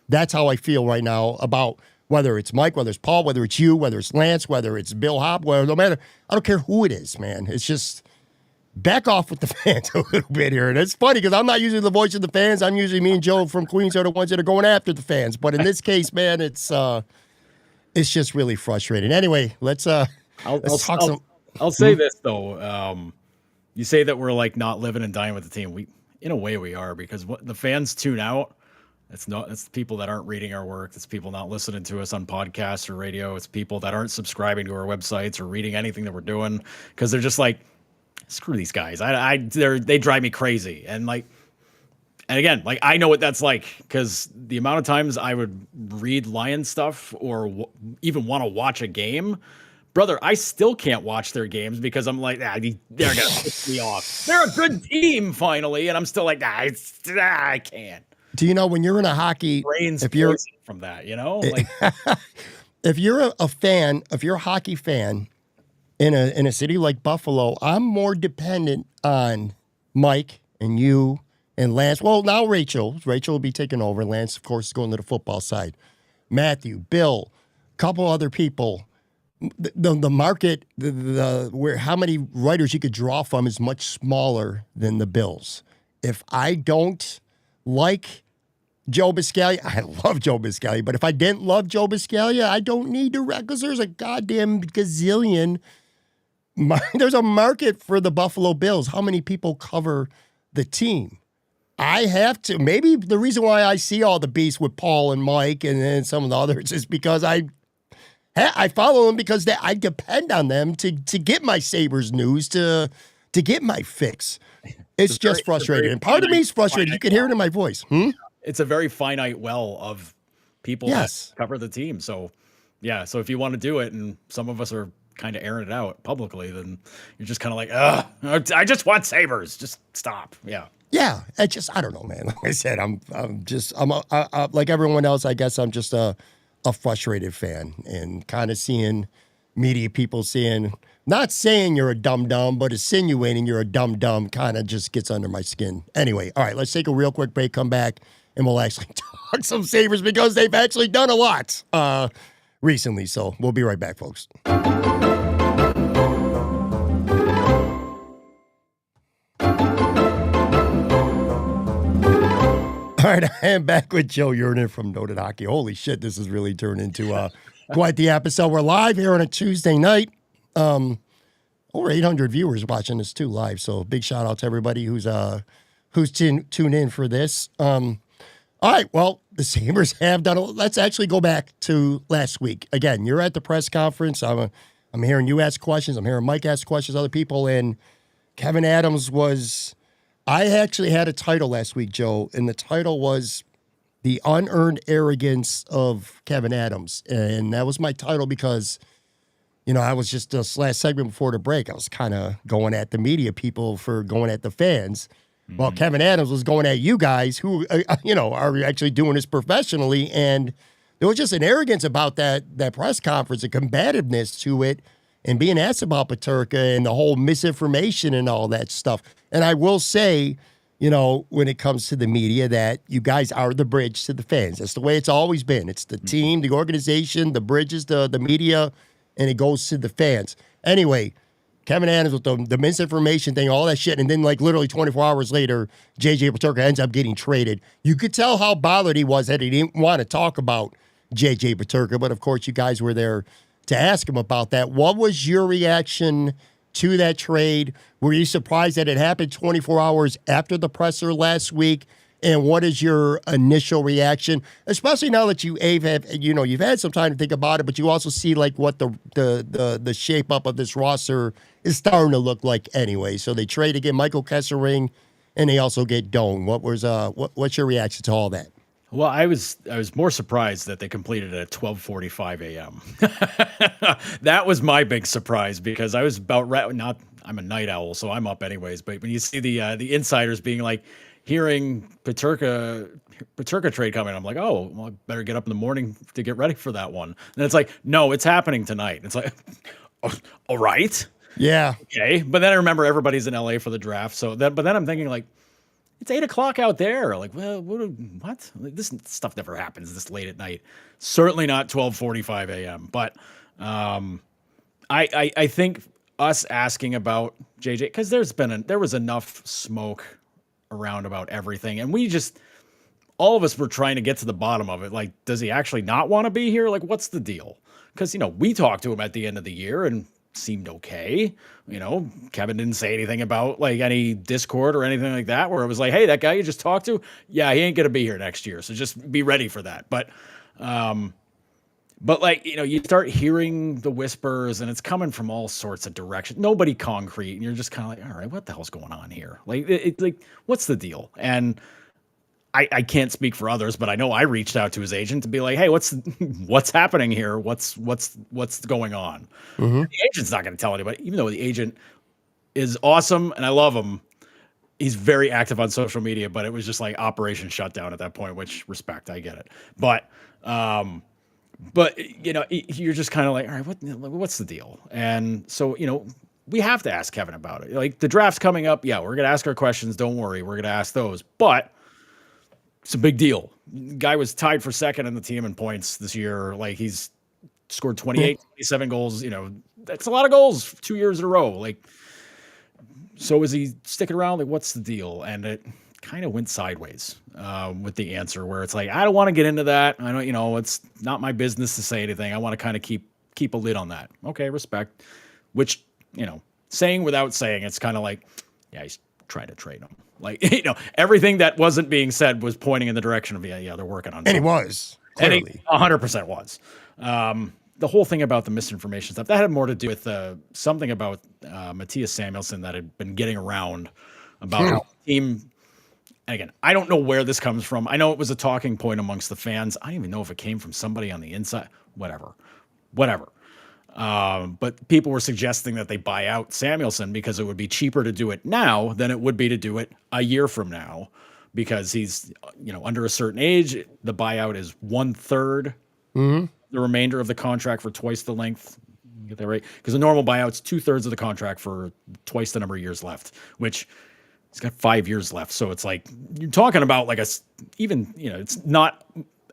That's how I feel right now about whether it's Mike, whether it's Paul, whether it's you, whether it's Lance, whether it's Bill Hopp, no matter. I don't care who it is, man. It's just back off with the fans a little bit here. And it's funny because I'm not usually the voice of the fans. I'm usually me and Joe from Queens are the ones that are going after the fans. But in this case, man, it's just really frustrating. Anyway, let's talk some. I'll say this though. You say that we're like not living and dying with the team. In a way we are, because what the fans tune out. It's people that aren't reading our work. It's people not listening to us on podcasts or radio. It's people that aren't subscribing to our websites or reading anything that we're doing because they're just like, screw these guys. They drive me crazy. And like, And again, like I know what that's like because the amount of times I would read Lion stuff or even want to watch a game, brother, I still can't watch their games because I'm like, they're gonna piss me off. They're a good team finally, and I'm still like, I can't. Do you know when you're in a hockey, Brains if you're from that, like if you're a fan, if you're a hockey fan in a city like Buffalo, I'm more dependent on Mike and you and Lance. Well, now Rachel will be taking over. Lance, of course, is going to the football side. Matthew, Bill, a couple other people. The market, where how many writers you could draw from is much smaller than the Bills. If I don't like Joe Biscaglia, I love Joe Biscaglia, but if I didn't love Joe Biscaglia, I don't need to, because there's a goddamn gazillion. There's a market for the Buffalo Bills. How many people cover the team? I have to. Maybe the reason why I see all the beasts with Paul and Mike and then some of the others is because I follow them because I depend on them to get my Sabres news, to get my fix. It's just frustrating. And part of me is frustrated. You can hear it in my voice. It's a very finite well of people that cover the team. So, yeah. So if you want to do it, and some of us are kind of airing it out publicly, then you're just kind of like, I just want Sabres. Just stop. Yeah. Yeah. I don't know, man. Like I said, I'm like everyone else. I guess I'm just a frustrated fan, and kind of seeing media people not saying you're a dum-dum, but insinuating you're a dum-dum kind of just gets under my skin. Anyway, all right, let's take a real quick break, come back, and we'll actually talk some Sabres because they've actually done a lot recently. So we'll be right back, folks. All right, I am back with Joe Yerdon from Noted Hockey. Holy shit, this has really turned into quite the episode. We're live here on a Tuesday night. Over 800 viewers watching this too live, so big shout out to everybody who's tuned in for this. All right, well, the Sabres have done. Let's actually go back to last week. Again, you're at the press conference. I'm hearing you ask questions. I'm hearing Mike ask questions, other people, and Kevin Adams was. I actually had a title last week, Joe, and the title was The Unearned Arrogance of Kevin Adams. And that was my title because, I was just this last segment before the break, I was kind of going at the media people for going at the fans. Mm-hmm. Well, Kevin Adams was going at you guys who, are actually doing this professionally. And there was just an arrogance about that press conference, a combativeness to it, and being asked about Peterka and the whole misinformation and all that stuff. And I will say, when it comes to the media, that you guys are the bridge to the fans. That's the way it's always been. It's the team, the organization, the bridges, the media, and it goes to the fans. Anyway, Kevin Adams with the misinformation thing, all that shit, and then like literally 24 hours later, JJ Peterka ends up getting traded. You could tell how bothered he was that he didn't want to talk about JJ Peterka, but of course you guys were there to ask him about that. What was your reaction to that trade? Were you surprised that it happened 24 hours after the presser last week? And what is your initial reaction, especially now that you've had some time to think about it, but you also see like what the shape up of this roster is starting to look like anyway. So they trade to get Michael Kesselring, and they also get Doan. What's your reaction to all that? Well, I was more surprised that they completed it at 12:45 a.m. That was my big surprise because I was I'm a night owl, so I'm up anyways. But when you see the insiders being like hearing Peterka trade coming, I'm like, oh, well, I better get up in the morning to get ready for that one. And it's like, no, it's happening tonight. It's like, oh, all right, yeah, okay. But then I remember everybody's in LA for the draft, but then I'm thinking like, it's 8:00 out there. Like, well, what? This stuff never happens this late at night. Certainly not 12:45 a.m. But I think us asking about JJ, because there was enough smoke around about everything, and all of us were trying to get to the bottom of it. Like, does he actually not want to be here? Like, what's the deal? Because we talked to him at the end of the year and seemed okay. Kevin didn't say anything about like any Discord or anything like that, where it was like, hey, that guy you just talked to, yeah, he ain't going to be here next year. So just be ready for that. But like, you start hearing the whispers and it's coming from all sorts of directions, nobody concrete. And you're just kind of like, all right, what the hell's going on here? Like, like, what's the deal? And I can't speak for others, but I know I reached out to his agent to be like, hey, what's happening here? What's going on? Mm-hmm. The agent's not going to tell anybody, even though the agent is awesome and I love him. He's very active on social media, but it was just like operation shutdown at that point, which respect, I get it. But you're just kind of like, all right, what's the deal? And so, we have to ask Kevin about it. Like the draft's coming up. Yeah, we're going to ask our questions. Don't worry. We're going to ask those, but it's a big deal. Guy was tied for second in the team in points this year. Like he's scored 28, 27 goals. That's a lot of goals 2 years in a row. Like, so is he sticking around? Like, what's the deal? And it kind of went sideways with the answer where it's like, I don't want to get into that. I don't, it's not my business to say anything. I want to kind of keep a lid on that. Okay, respect. Which, saying without saying, it's kind of like, yeah, he's trying to trade him. Like, everything that wasn't being said was pointing in the direction of, yeah, they're working on something. And he was, clearly. And he 100% was. The whole thing about the misinformation stuff, that had more to do with something about Matthias Samuelsson that had been getting around about how the team. And again, I don't know where this comes from. I know it was a talking point amongst the fans. I don't even know if it came from somebody on the inside. Whatever. But people were suggesting that they buy out Samuelsson because it would be cheaper to do it now than it would be to do it a year from now, because he's under a certain age. The buyout is 1/3. Mm-hmm. The remainder of the contract for twice the length. You get that right? Because the normal buyout's 2/3 of the contract for twice the number of years left, which he's got 5 years left. So it's like, you're talking about like it's not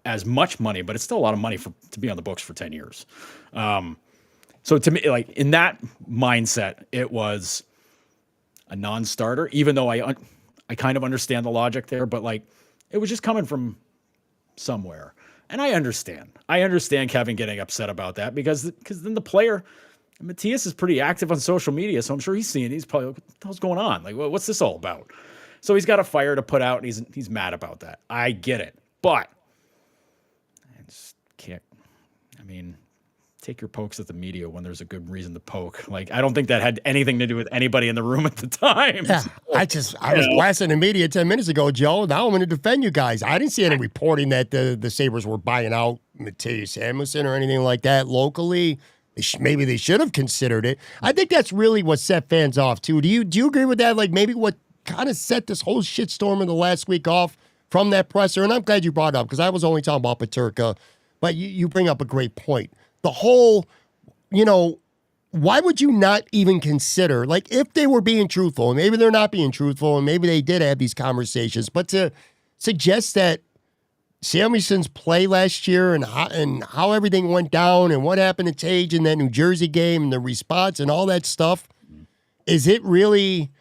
as much money, but it's still a lot of money to be on the books for 10 years. So to me, like in that mindset, it was a non-starter, even though I kind of understand the logic there, but like it was just coming from somewhere. And I understand Kevin getting upset about that because then the player, Matthias, is pretty active on social media. So I'm sure he's probably, what the hell's going on? Like, what's this all about? So he's got a fire to put out and he's mad about that. I get it, but I just can't, take your pokes at the media when there's a good reason to poke. Like, I don't think that had anything to do with anybody in the room at the time. Yeah, I was blasting the media 10 minutes ago, Joe. Now I'm going to defend you guys. I didn't see any reporting that the Sabres were buying out Matthias Samuelsson or anything like that locally. Maybe they should have considered it. I think that's really what set fans off, too. Do you agree with that? Like, maybe what kind of set this whole shitstorm in the last week off from that presser? And I'm glad you brought it up because I was only talking about Peterka, but you bring up a great point. The whole, why would you not even consider, like, if they were being truthful, and maybe they're not being truthful, and maybe they did have these conversations, but to suggest that Samuelsson's play last year and how everything went down and what happened to Tage in that New Jersey game and the response and all that stuff, is it really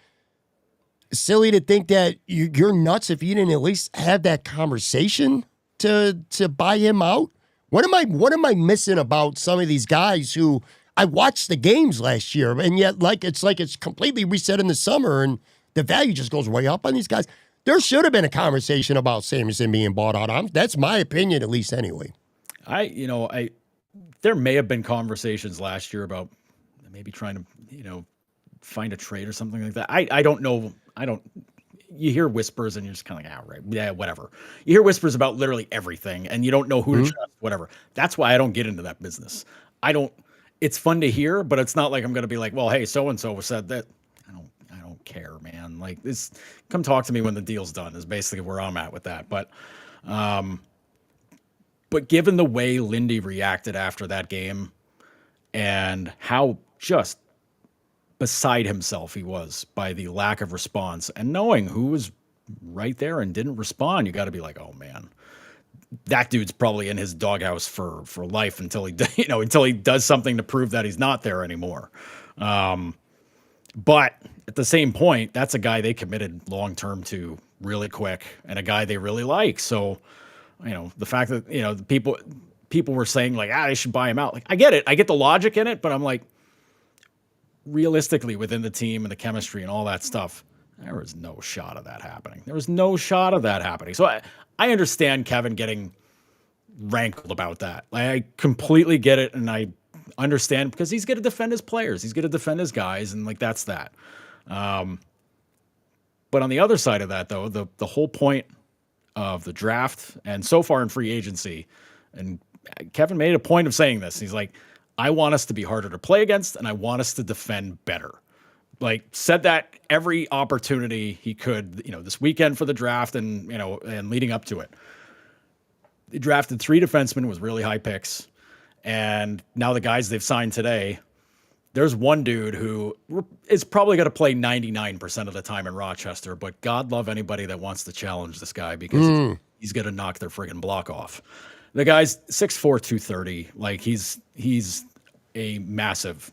silly to think that you're nuts if you didn't at least have that conversation to buy him out? What am I missing about some of these guys who I watched the games last year, and yet it's completely reset in the summer and the value just goes way up on these guys? There should have been a conversation about Samuelsson being bought out. That's my opinion, at least anyway. There may have been conversations last year about maybe trying to, find a trade or something like that. I don't know. You hear whispers and you're just kind of like, right, yeah, whatever. You hear whispers about literally everything and you don't know who to trust, whatever. That's why I don't get into that business. It's fun to hear, but it's not like I'm going to be like, well, hey, so-and-so said that. I don't care, man. Like this, come talk to me when the deal's done is basically where I'm at with that. But given the way Lindy reacted after that game and how just beside himself he was by the lack of response, and knowing who was right there and didn't respond, you got to be like, oh man, that dude's probably in his doghouse for life until he does something to prove that he's not there anymore. But at the same point, that's a guy they committed long term to really quick, and a guy they really like. So, the fact that the people were saying like, they should buy him out. Like, I get it, I get the logic in it, but I'm like, realistically, within the team and the chemistry and all that stuff, there was no shot of that happening. So I understand Kevin getting rankled about that. Like, I completely get it, and I understand because he's going to defend his players. He's going to defend his guys, and like that's that. But on the other side of that, though, the whole point of the draft and so far in free agency. And Kevin made a point of saying this. He's like, I want us to be harder to play against, and I want us to defend better. Like, said that every opportunity he could, this weekend for the draft and leading up to it. They drafted 3 defensemen with really high picks. And now the guys they've signed today, there's one dude who is probably going to play 99% of the time in Rochester, but God love anybody that wants to challenge this guy because he's going to knock their friggin' block off. The guy's 6'4", 230. Like, he's a massive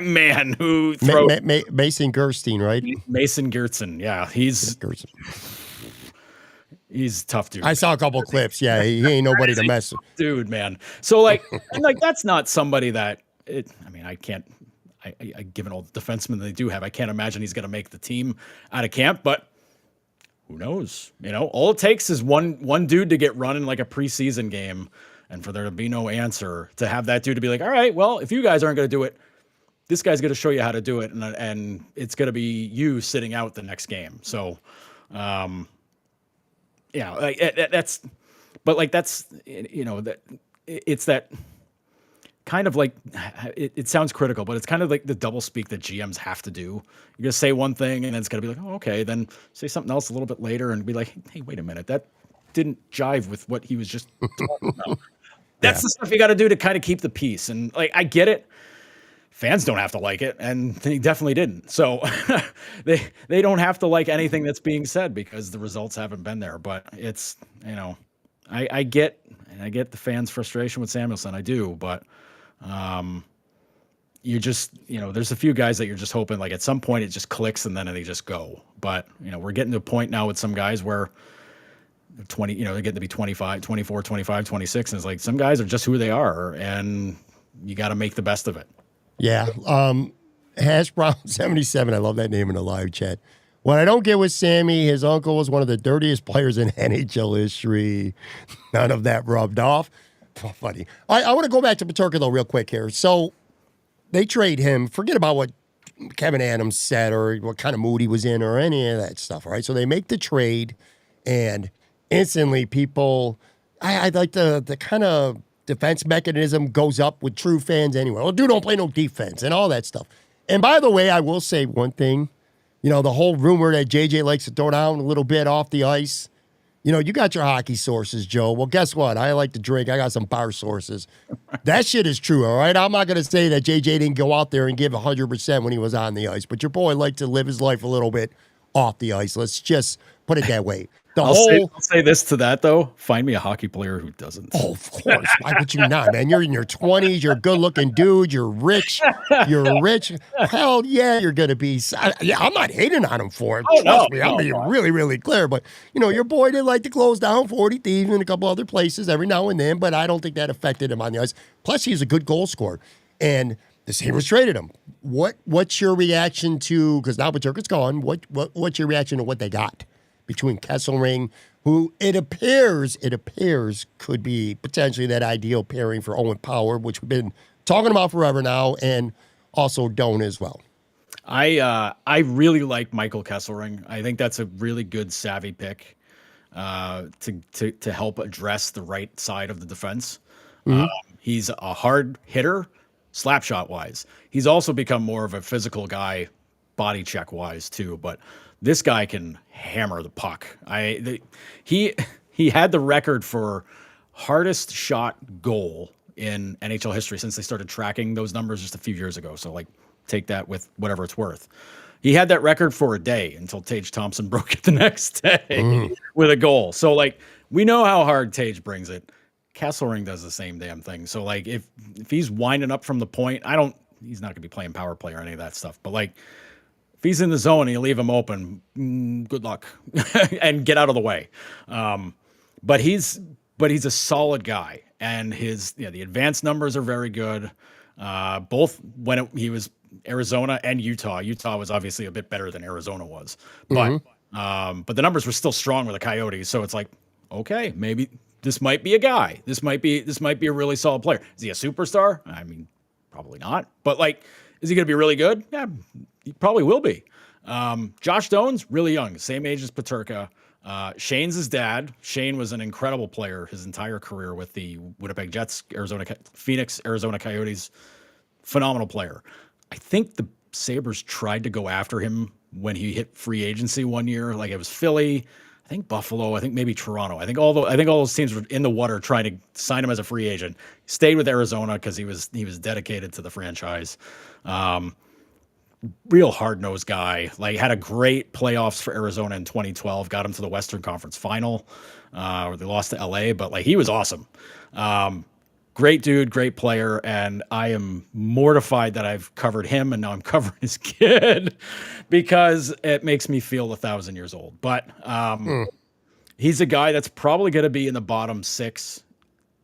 man who throws. Mason Gerstein, right? Mason Gertzen, yeah. He's a tough dude. I saw a couple clips. Yeah, he ain't nobody to mess with. Dude, man. So, that's not somebody that given all the defensemen they do have, I can't imagine he's going to make the team out of camp, but who knows? All it takes is one dude to get running like a preseason game and for there to be no answer, to have that dude to be like, all right, well, if you guys aren't going to do it, this guy's going to show you how to do it. And it's going to be you sitting out the next game. So, that's it's that kind of like, it sounds critical, but it's kind of like the double speak that GMs have to do. You're going to say one thing and then it's going to be like, oh, okay, then say something else a little bit later and be like, hey, wait a minute, that didn't jive with what he was just talking about. That's the stuff you got to do to kind of keep the peace. And I get it. Fans don't have to like it, and they definitely didn't. So they don't have to like anything that's being said because the results haven't been there. But it's, I get the fans' frustration with Samuelsson. I do, but you just, there's a few guys that you're just hoping like at some point it just clicks and then they just go. But we're getting to a point now with some guys where 20, they're getting to be 25, 24, 25, 26. And it's like, some guys are just who they are and you got to make the best of it. Yeah. Hash Brown 77. I love that name in the live chat. What I don't get with Sammy, his uncle was one of the dirtiest players in NHL history. None of that rubbed off. Oh, funny. I want to go back to Peterka, though, real quick here. So they trade him. Forget about what Kevin Adams said or what kind of mood he was in or any of that stuff, all right? So they make the trade, and instantly people, I like the kind of defense mechanism goes up with true fans anyway. Well, dude, don't play no defense and all that stuff. And by the way, I will say one thing. The whole rumor that JJ likes to throw down a little bit off the ice. You got your hockey sources, Joe. Well, guess what? I like to drink. I got some bar sources. That shit is true, all right? I'm not going to say that JJ didn't go out there and give 100% when he was on the ice, but your boy liked to live his life a little bit off the ice. Let's just put it that way. I'll say this to that, though. Find me a hockey player who doesn't. Oh, of course. Why would you not, man? You're in your 20s. You're a good-looking dude. You're rich. You're rich. Hell yeah, you're going to be. I'm not hating on him for it. Trust me. I'm being really, really clear. But, your boy did like to close down 40 Thieves and a couple other places every now and then, but I don't think that affected him on the ice. Plus, he's a good goal scorer. And the Sabres traded him. What's your reaction to, because now Peterka's gone, what's your reaction to what they got between Kesselring, who it appears could be potentially that ideal pairing for Owen Power, which we've been talking about forever now, and also Doan as well. I really like Michael Kesselring. I think that's a really good savvy pick to help address the right side of the defense. Mm-hmm. He's a hard hitter, slap shot wise. He's also become more of a physical guy, body check wise too, but this guy can hammer the puck. He had the record for hardest shot goal in NHL history since they started tracking those numbers just a few years ago. So take that with whatever it's worth. He had that record for a day until Tage Thompson broke it the next day with a goal. So we know how hard Tage brings it. Kesselring does the same damn thing. So if he's winding up from the point, he's not going to be playing power play or any of that stuff. But if he's in the zone and you leave him open, good luck and get out of the way. But he's a solid guy, and his the advanced numbers are very good. Both when he was Arizona and Utah. Utah was obviously a bit better than Arizona was, but the numbers were still strong with the Coyotes. So it's okay, maybe this might be a guy. This might be a really solid player. Is he a superstar? I mean, probably not. But is he going to be really good? Yeah. He probably will be. Josh Doan's really young, same age as Peterka. Shane's his dad. Shane was an incredible player his entire career with the Winnipeg Jets, Phoenix, Arizona Coyotes. Phenomenal player. I think the Sabres tried to go after him when he hit free agency one year. Like it was Philly, I think Buffalo, I think maybe Toronto. I think all those teams were in the water trying to sign him as a free agent. Stayed with Arizona because he was dedicated to the franchise. Real hard-nosed guy. Like had a great playoffs for Arizona in 2012. Got him to the Western Conference Final, where they lost to LA. But like he was awesome. Great dude, great player, and I am mortified that I've covered him and now I'm covering his kid because it makes me feel 1,000 years old. But he's a guy that's probably going to be in the bottom 6.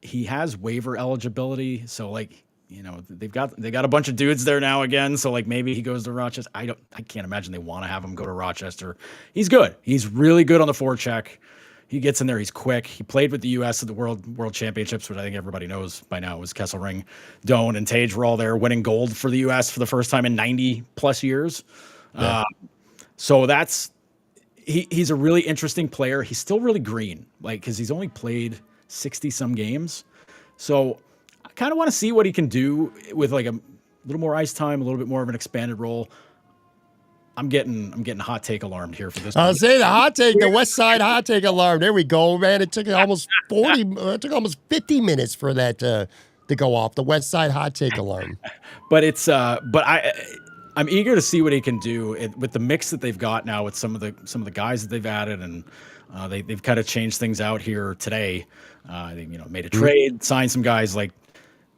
He has waiver eligibility, so like they got a bunch of dudes there now again. So like maybe he goes to Rochester. I can't imagine they want to have him go to Rochester. He's good. He's really good on the forecheck. He gets in there. He's quick. He played with the U.S. at the World Championships, which I think everybody knows by now. It was Kesselring, Doan, and Tage were all there winning gold for the U.S. for the first time in 90-plus years. Yeah. So he's a really interesting player. He's still really green, like because he's only played 60-some games. So I kind of want to see what he can do with like a little more ice time, a little bit more of an expanded role. I'm getting hot take alarmed here for this. I'll say the hot take, the West Side hot take alarm. There we go, man. It took almost 50 minutes for that to go off. The West Side hot take alarm. But I'm eager to see what he can do with the mix that they've got now with some of the guys that they've added, and they've kind of changed things out here today. They made a trade, signed some guys like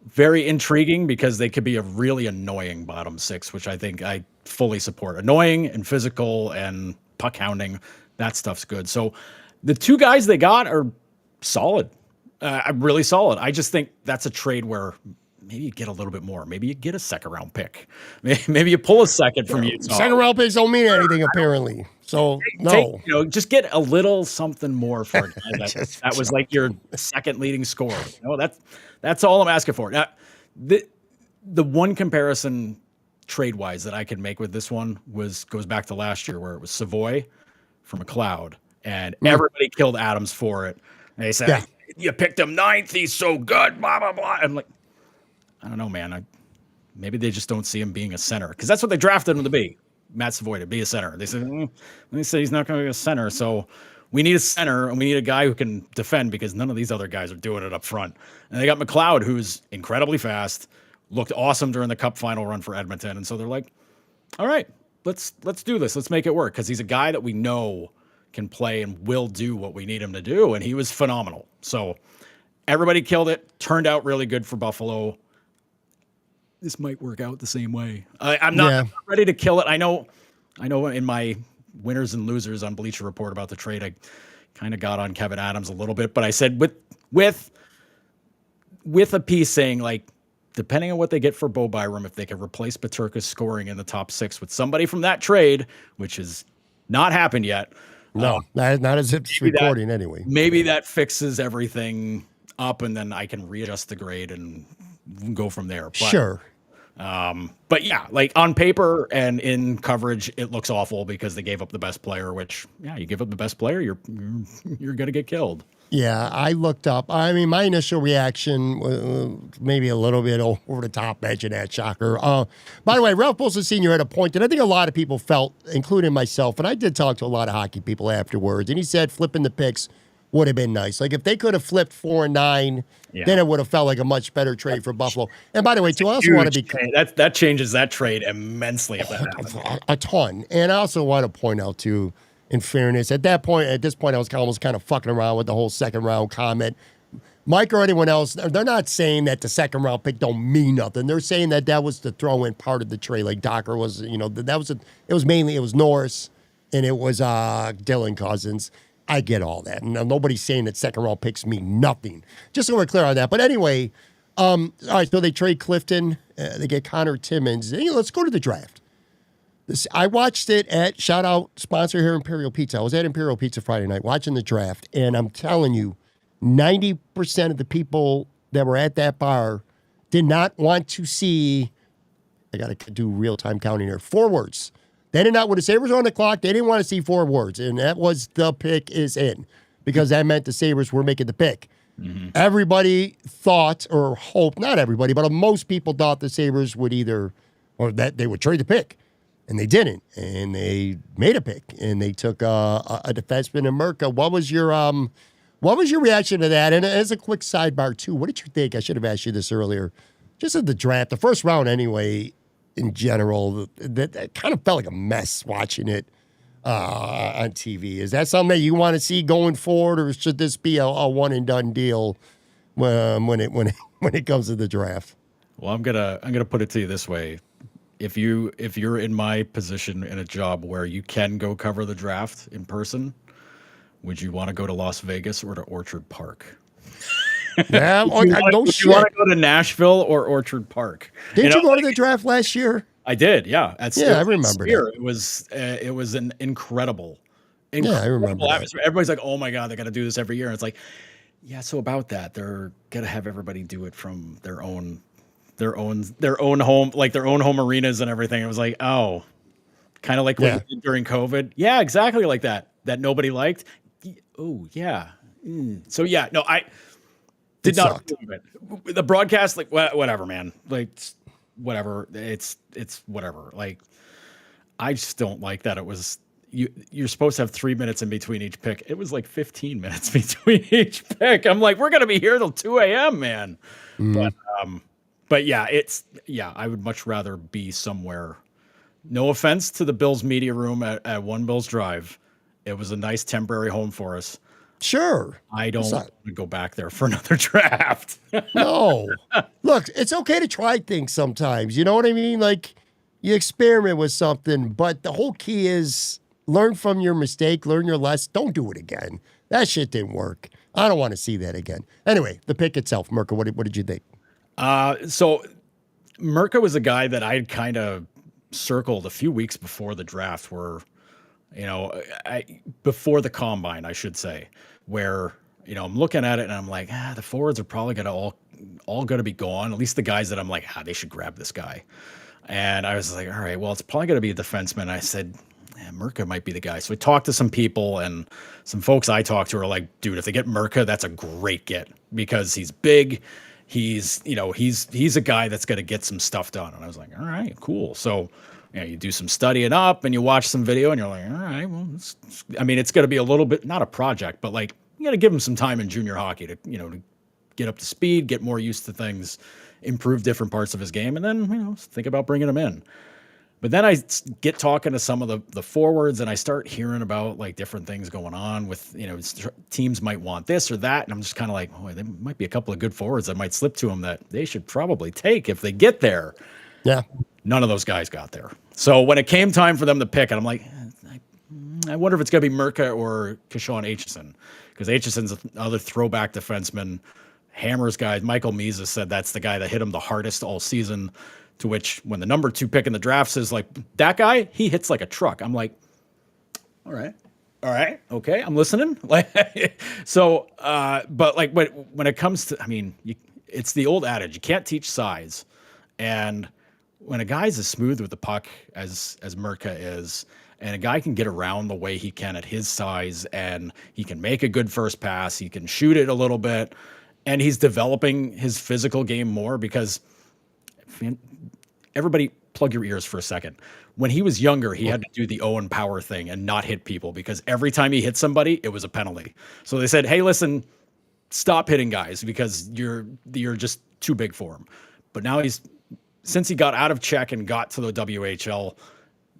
very intriguing because they could be a really annoying bottom 6, which I think I fully support. Annoying and physical and puck hounding, that stuff's good. So the 2 guys they got are solid, really solid. I just think that's a trade where maybe you get a little bit more. Maybe you get a second-round pick. Maybe you pull a second from Utah. Second-round picks don't mean anything, apparently. So, no. Just get a little something more for a guy that was like your second leading scorer. That's all I'm asking for. Now, the one comparison trade-wise that I could make with this one goes back to last year where it was Savoy for McLeod, and everybody killed Adams for it. And they said, you picked him 9th, he's so good, blah, blah, blah. I'm like, I don't know, man. Maybe they just don't see him being a center because that's what they drafted him to be, Matt Savoy, to be a center. They said, he's not going to be a center, so we need a center and we need a guy who can defend because none of these other guys are doing it up front. And they got McLeod, who's incredibly fast, looked awesome during the Cup final run for Edmonton, and so they're like, all right, let's do this. Let's make it work because he's a guy that we know can play and will do what we need him to do, and he was phenomenal. So everybody killed it. Turned out really good for Buffalo. This might work out the same way. I'm not ready to kill it. I know in my winners and losers on Bleacher Report about the trade, I kind of got on Kevin Adams a little bit, but I said with a piece saying like, depending on what they get for Bo Byram, if they can replace Peterka's scoring in the top 6 with somebody from that trade, which has not happened yet. No, not as it's recording anyway. Maybe that fixes everything up, and then I can readjust the grade and go from there. But, sure. But yeah, like on paper and in coverage, it looks awful because they gave up the best player, which you give up the best player, you're going to get killed. Yeah, I looked up. I mean, my initial reaction was maybe a little bit over the top, mention that, shocker. By the way, Ralph Wilson Sr. had a point that I think a lot of people felt, including myself, and I did talk to a lot of hockey people afterwards, and he said flipping the picks would have been nice. Like if they could have flipped 4 and 9, then it would have felt like a much better trade for Buffalo. And by the way, too, I also want to be that changes that trade immensely if that happens. A ton. And I also want to point out too, in fairness, at this point, I was almost kind of fucking around with the whole second round comment. Mike or anyone else, they're not saying that the second round pick don't mean nothing. They're saying that was the throw in part of the trade. Like Docker was, it was Norris and it was Dylan Cousins. I get all that. And nobody's saying that second round picks mean nothing. Just so we're clear on that. But anyway, all right, so they trade Clifton. They get Connor Timmins. Let's go to the draft. I watched it at, shout out, sponsor here, Imperial Pizza. I was at Imperial Pizza Friday night watching the draft, and I'm telling you, 90% of the people that were at that bar did not want to see, I got to do real-time counting here, forwards. They did not, when the Sabres were on the clock, they didn't want to see 4 words, and that was the pick is in, because that meant the Sabres were making the pick. Mm-hmm. Everybody thought, or hoped, not everybody, but most people thought the Sabres would or that they would trade the pick, and they didn't, and they made a pick, and they took a defenseman in Merca. What was your reaction to that? And as a quick sidebar, too, what did you think? I should have asked you this earlier. Just at the draft, the first round anyway, in general, that kind of felt like a mess watching it on TV. Is that something that you want to see going forward, or should this be a one and done deal when it comes to the draft? Well, I'm gonna put it to you this way: if you're in my position in a job where you can go cover the draft in person, would you want to go to Las Vegas or to Orchard Park? Yeah, no shit. You want to go to Nashville or Orchard Park? Didn't you go to the draft last year? I did, yeah. I remember that. It was an incredible I remember atmosphere. Everybody's like, "Oh my god, they got to do this every year." And it's like, yeah. So about that, they're gonna have everybody do it from their own home, like their own home arenas and everything. It was like, oh, kind of like what we did during COVID. Yeah, exactly like that nobody liked. Oh yeah. So yeah, no, I did not approve it. The broadcast, like whatever, man. Like whatever. It's whatever. Like I just don't like that. It was you're supposed to have 3 minutes in between each pick. It was like 15 minutes between each pick. I'm like, we're gonna be here till 2 a.m., man. But yeah, I would much rather be somewhere. No offense to the Bills media room at One Bills Drive. It was a nice temporary home for us. Sure. I don't want to go back there for another draft. No. Look, it's okay to try things sometimes. You know what I mean? Like, you experiment with something, but the whole key is learn from your mistake, learn your lesson. Don't do it again. That shit didn't work. I don't want to see that again. Anyway, the pick itself, Merca, what did you think? So Merca was a guy that I had kind of circled a few weeks before the draft before the combine, I should say, where, I'm looking at it and I'm like, the forwards are probably going to all going to be gone. At least the guys that I'm like, they should grab this guy. And I was like, all right, well, it's probably going to be a defenseman. I said, Merca might be the guy. So we talked to some people, and some folks I talked to are like, dude, if they get Merca, that's a great get because he's big. He's a guy that's going to get some stuff done. And I was like, all right, cool. So, you do some studying up and you watch some video and you're like, all right, well, it's going to be a little bit, not a project, but like, you got to give him some time in junior hockey to get up to speed, get more used to things, improve different parts of his game. And then, think about bringing him in. But then I get talking to some of the forwards and I start hearing about like different things going on with, teams might want this or that. And I'm just kind of like, there might be a couple of good forwards that might slip to them that they should probably take if they get there. Yeah. None of those guys got there. So when it came time for them to pick, and I'm like, I wonder if it's going to be Merca or Kashawn Aitchison, because Aitchison's another throwback defenseman. Hammers guy, Michael Meza said that's the guy that hit him the hardest all season, to which when the number 2 pick in the draft says, like, that guy, he hits like a truck. I'm like, all right, okay, I'm listening. Like, so, but like when it comes to, it's the old adage, you can't teach size. And when a guy's as smooth with the puck as Merca is, and a guy can get around the way he can at his size, and he can make a good first pass, he can shoot it a little bit, and he's developing his physical game more because everybody plug your ears for a second. When he was younger, he had to do the Owen Power thing and not hit people because every time he hit somebody, it was a penalty. So they said, hey, listen, stop hitting guys because you're just too big for him. But now since he got out of check and got to the WHL,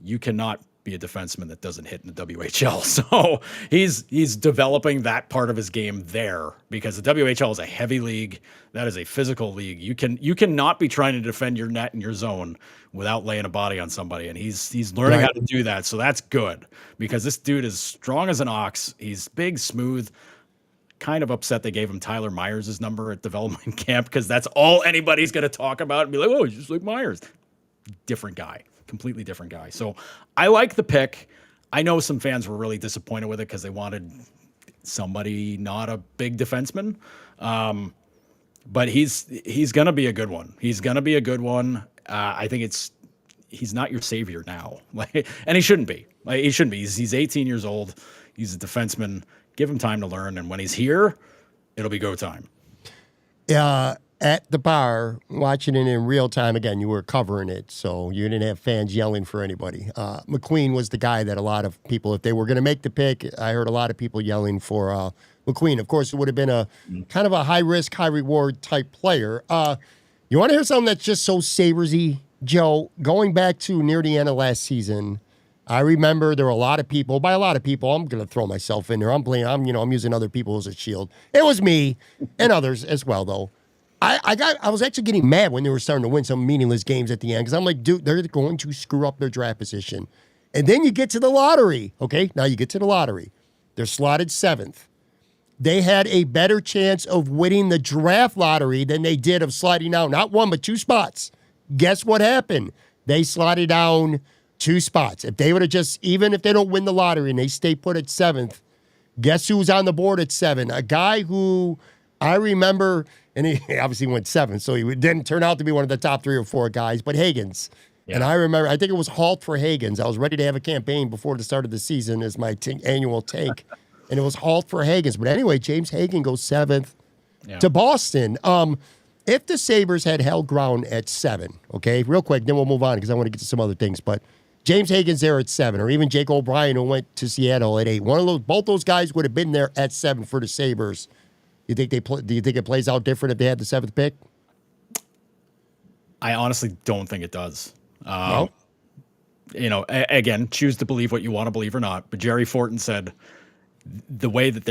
you cannot be a defenseman that doesn't hit in the WHL. So he's developing that part of his game there because the WHL is a heavy league. That is a physical league. You cannot be trying to defend your net in your zone without laying a body on somebody. And he's learning how to do that. So that's good because this dude is strong as an ox. He's big, smooth. Kind of upset they gave him Tyler Myers' number at development camp because that's all anybody's going to talk about and be like, oh, he's just like Myers. Different guy, completely different guy. So I like the pick. I know some fans were really disappointed with it because they wanted somebody not a big defenseman. But he's going to be a good one. He's going to be a good one. I think he's not your savior now. Like, and he shouldn't be. Like, he shouldn't be. He's 18 years old. He's a defenseman. Give him time to learn, and when he's here, it'll be go time. At the bar, watching it in real time, again, you were covering it, so you didn't have fans yelling for anybody. McQueen was the guy that a lot of people, if they were going to make the pick, I heard a lot of people yelling for McQueen. Of course, it would have been a kind of a high-risk, high-reward type player. You want to hear something that's just so Sabres-y, Joe? Going back to near the end of last season, I remember there were a lot of people. By a lot of people, I'm going to throw myself in there. I'm using other people as a shield. It was me and others as well, though. I was actually getting mad when they were starting to win some meaningless games at the end because I'm like, dude, they're going to screw up their draft position. And then you get to the lottery. Okay, now you get to the lottery. They're slotted 7th. They had a better chance of winning the draft lottery than they did of sliding down, not 1, but 2 spots. Guess what happened? They slotted down 2 spots. If they would have even if they don't win the lottery and they stay put at 7th, guess who's on the board at 7? A guy who I remember, and he obviously went 7th, so he didn't turn out to be one of the top 3 or 4 guys, but Hagens. Yeah. And I remember, I think it was halt for Hagens. I was ready to have a campaign before the start of the season as my annual take, and it was halt for Hagens. But anyway, James Hagen goes 7th to Boston. If the Sabres had held ground at 7, okay, real quick, then we'll move on because I want to get to some other things, but James Hagen's there at 7, or even Jake O'Brien who went to Seattle at 8. Both those guys would have been there at 7 for the Sabres. Do you think it plays out different if they had the 7th pick? I honestly don't think it does. No? Again, choose to believe what you want to believe or not. But Jerry Fortin said the way that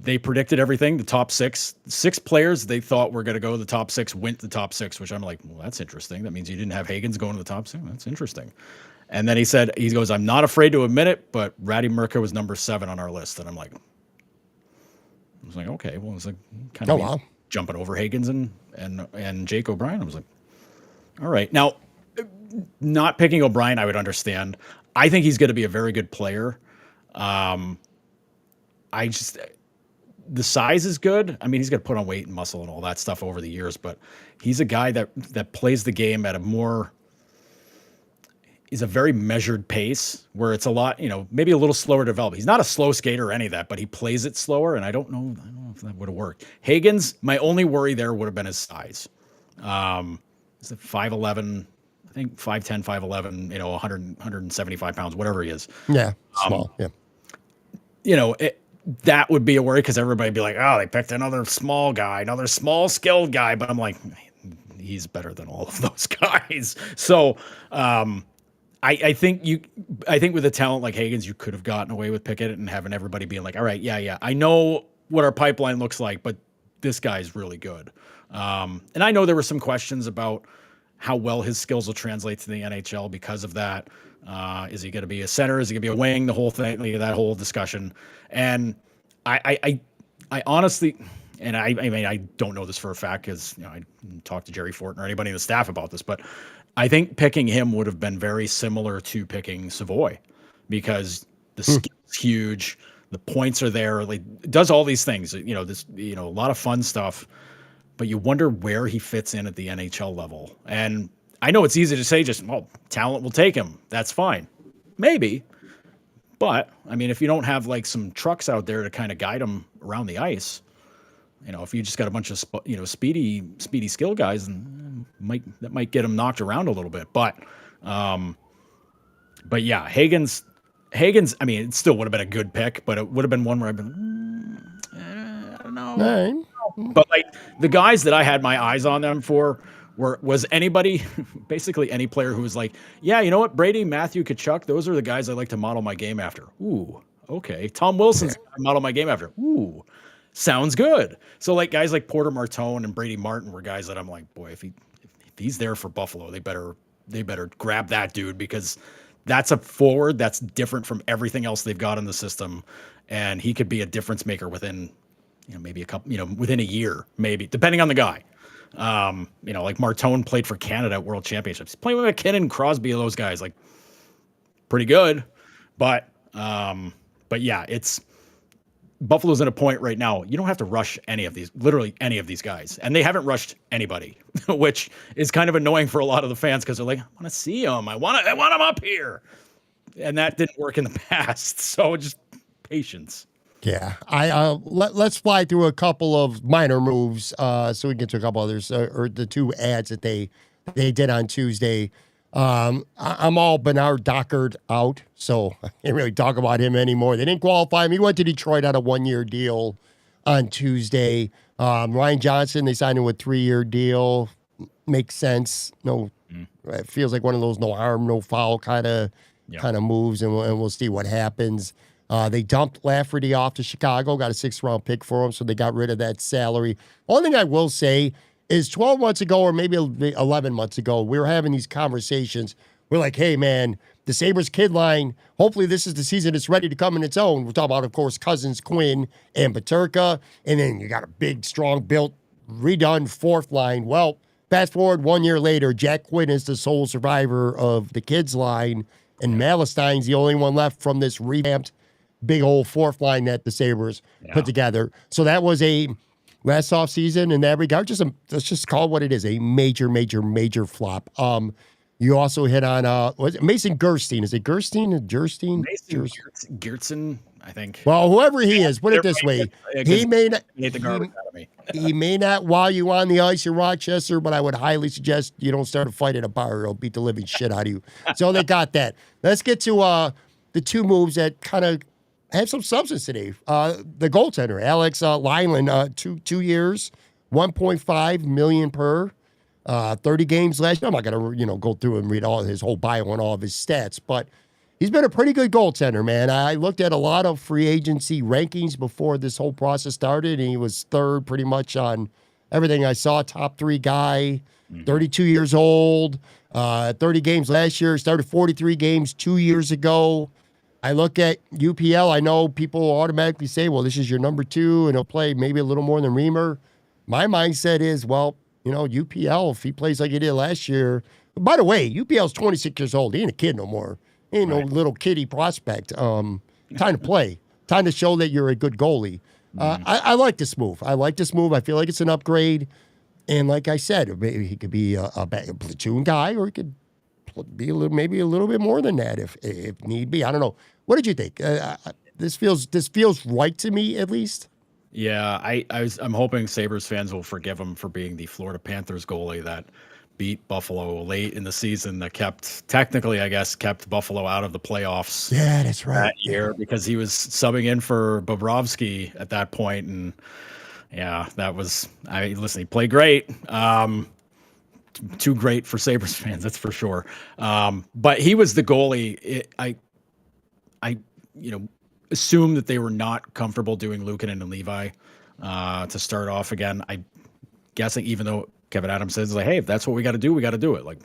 they predicted everything, the top 6 players they thought were going to go to the top 6 went to the top 6, which I'm like, well, that's interesting. That means you didn't have Hagens going to the top 6. That's interesting. And then he goes, I'm not afraid to admit it, but Ratty Mirka was number 7 on our list. And I'm like, I was like, okay, well, it's like kind of jumping over Hagens and Jake O'Brien. I was like, all right. Now, not picking O'Brien, I would understand. I think he's going to be a very good player. The size is good. I mean, he's got to put on weight and muscle and all that stuff over the years, but he's a guy that plays the game at is a very measured pace where it's a lot, maybe a little slower to develop. He's not a slow skater or any of that, but he plays it slower, and I don't know if that would have worked. Hagens, my only worry there would have been his size. Is it 5'11", I think 5'10", 5'11", 175 pounds, whatever he is. Yeah, small, that would be a worry because everybody would be like, oh, they picked another small guy, another small skilled guy, but I'm like, he's better than all of those guys. So, I think with a talent like Hagens, you could have gotten away with picking it and having everybody being like, all right, yeah, I know what our pipeline looks like, but this guy's really good. And I know there were some questions about how well his skills will translate to the NHL because of that. Is he going to be a center? Is he going to be a wing? The whole thing, that whole discussion. And I honestly, and I mean, I don't know this for a fact because I didn't talk to Jerry Fortin or anybody in the staff about this, but I think picking him would have been very similar to picking Savoy because the skill's huge, the points are there, like does all these things, a lot of fun stuff, but you wonder where he fits in at the NHL level. And I know it's easy to say talent will take him. That's fine. Maybe. But I mean, if you don't have like some trucks out there to kind of guide him around the ice, if you just got a bunch of speedy skill guys, and that might get him knocked around a little bit. But yeah, Hagens. I mean, it still would have been a good pick, but it would have been one where I've been, I don't know. Right. But like the guys that I had my eyes on them for was anybody, basically any player who was like, yeah, you know what, Brady, Matthew, Tkachuk, those are the guys I like to model my game after. Ooh, okay. Tom Wilson's model my game after. Ooh. Sounds good. So like guys like Porter Martone and Brady Martin were guys that I'm like, boy, if he's there for Buffalo, they better grab that dude because that's a forward that's different from everything else they've got in the system, and he could be a difference maker within maybe a couple, within a year, maybe depending on the guy. Like Martone played for Canada at World Championships, playing with McKinnon, Crosby, those guys, like pretty good, but yeah, it's. Buffalo's in a point right now. You don't have to rush literally any of these guys. And they haven't rushed anybody, which is kind of annoying for a lot of the fans because they're like, I want to see him. I want him up here. And that didn't work in the past. So just patience. Yeah, let's fly through a couple of minor moves so we can get to a couple others, or the two ads that they did on Tuesday. I'm all Bernard Dockard out, so I can't really talk about him anymore. They didn't qualify him. He went to Detroit on a 1-year deal on Tuesday. Ryan Johnson, they signed him with a 3-year deal. Makes sense. No, it feels like one of those no harm, no foul kind of moves, and we'll see what happens. They dumped Lafferty off to Chicago, got a 6th-round pick for him, so they got rid of that salary. Only thing I will say is 12 months ago, or maybe 11 months ago, we were having these conversations. We're like, hey, man, the Sabres kid line, hopefully this is the season it's ready to come in its own. We're talking about, of course, Cousins, Quinn, and Peterka, and then you got a big, strong, built, redone 4th line. Well, fast forward 1 year later, Jack Quinn is the sole survivor of the kids line, and Malastein's the only one left from this revamped big old 4th line that the Sabres put together. So that was a last offseason in that regard. Let's just call it what it is, a major, major, major flop. You also hit on Mason Gerstein. Is it Gerstein or Gerstein? Mason Gertzen, I think. Well, whoever he is, put it this way. He may not he may not wow you on the ice in Rochester, but I would highly suggest you don't start a fight at a bar or he'll beat the living shit out of you. So they got that. Let's get to the two moves that kind of had some substance today. The goaltender, Alex Lyon, 2 years, $1.5 million per, 30 games last year. I'm not going to, go through and read all his whole bio and all of his stats, but he's been a pretty good goaltender, man. I looked at a lot of free agency rankings before this whole process started, and he was 3rd pretty much on everything I saw. Top 3 guy, 32 years old, 30 games last year, started 43 games 2 years ago. I look at UPL. I know people automatically say, well, this is your number 2, and he'll play maybe a little more than Reimer. My mindset is, well, UPL, if he plays like he did last year. By the way, UPL's 26 years old. He ain't a kid no more. He ain't no little kiddie prospect. Time to play. Time to show that you're a good goalie. I like this move. I feel like it's an upgrade. And like I said, maybe he could be a platoon guy, or he could be maybe a little bit more than that if need be. I don't know. What did you think? This feels right to me, at least. Yeah, I'm hoping Sabres fans will forgive him for being the Florida Panthers goalie that beat Buffalo late in the season, that kept Buffalo out of the playoffs. Yeah, that's right. That year, because he was subbing in for Bobrovsky at that point, and yeah, that was. He played great. Too great for Sabres fans, that's for sure. But he was the goalie. I assume that they were not comfortable doing Luukkonen and Levi to start off again. I'm guessing, even though Kevin Adams says, like, hey, if that's what we got to do, we got to do it. Like,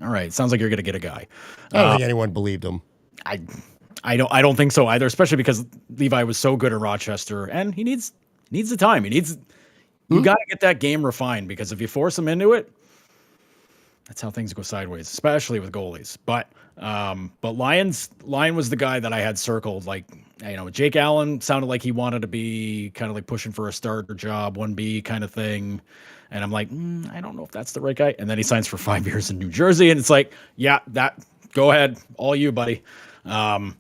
all right, sounds like you're going to get a guy. I don't think anyone believed him. I don't think so either, especially because Levi was so good in Rochester, and he needs the time. You got to get that game refined, because if you force him into it, that's how things go sideways, especially with goalies. But Lyon was the guy that I had circled. Like, Jake Allen sounded like he wanted to be kind of like pushing for a starter job, 1B kind of thing. And I'm like, I don't know if that's the right guy. And then he signs for 5 years in New Jersey, and it's like, yeah, go ahead, all you, buddy. But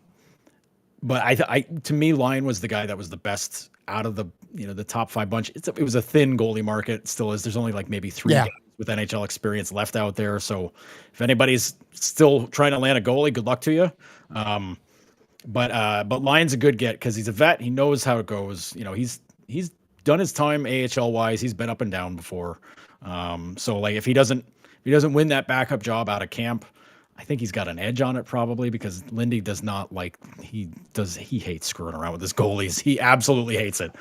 to me, Lyon was the guy that was the best out of the top 5 bunch. It was a thin goalie market, still is. There's only like maybe 3 guys with NHL experience left out there. So if anybody's still trying to land a goalie, good luck to you. But Lyon's a good get because he's a vet. He knows how it goes. He's done his time AHL wise. He's been up and down before. So like if he doesn't win that backup job out of camp, I think he's got an edge on it probably, because Lindy does not like, he hates screwing around with his goalies. He absolutely hates it.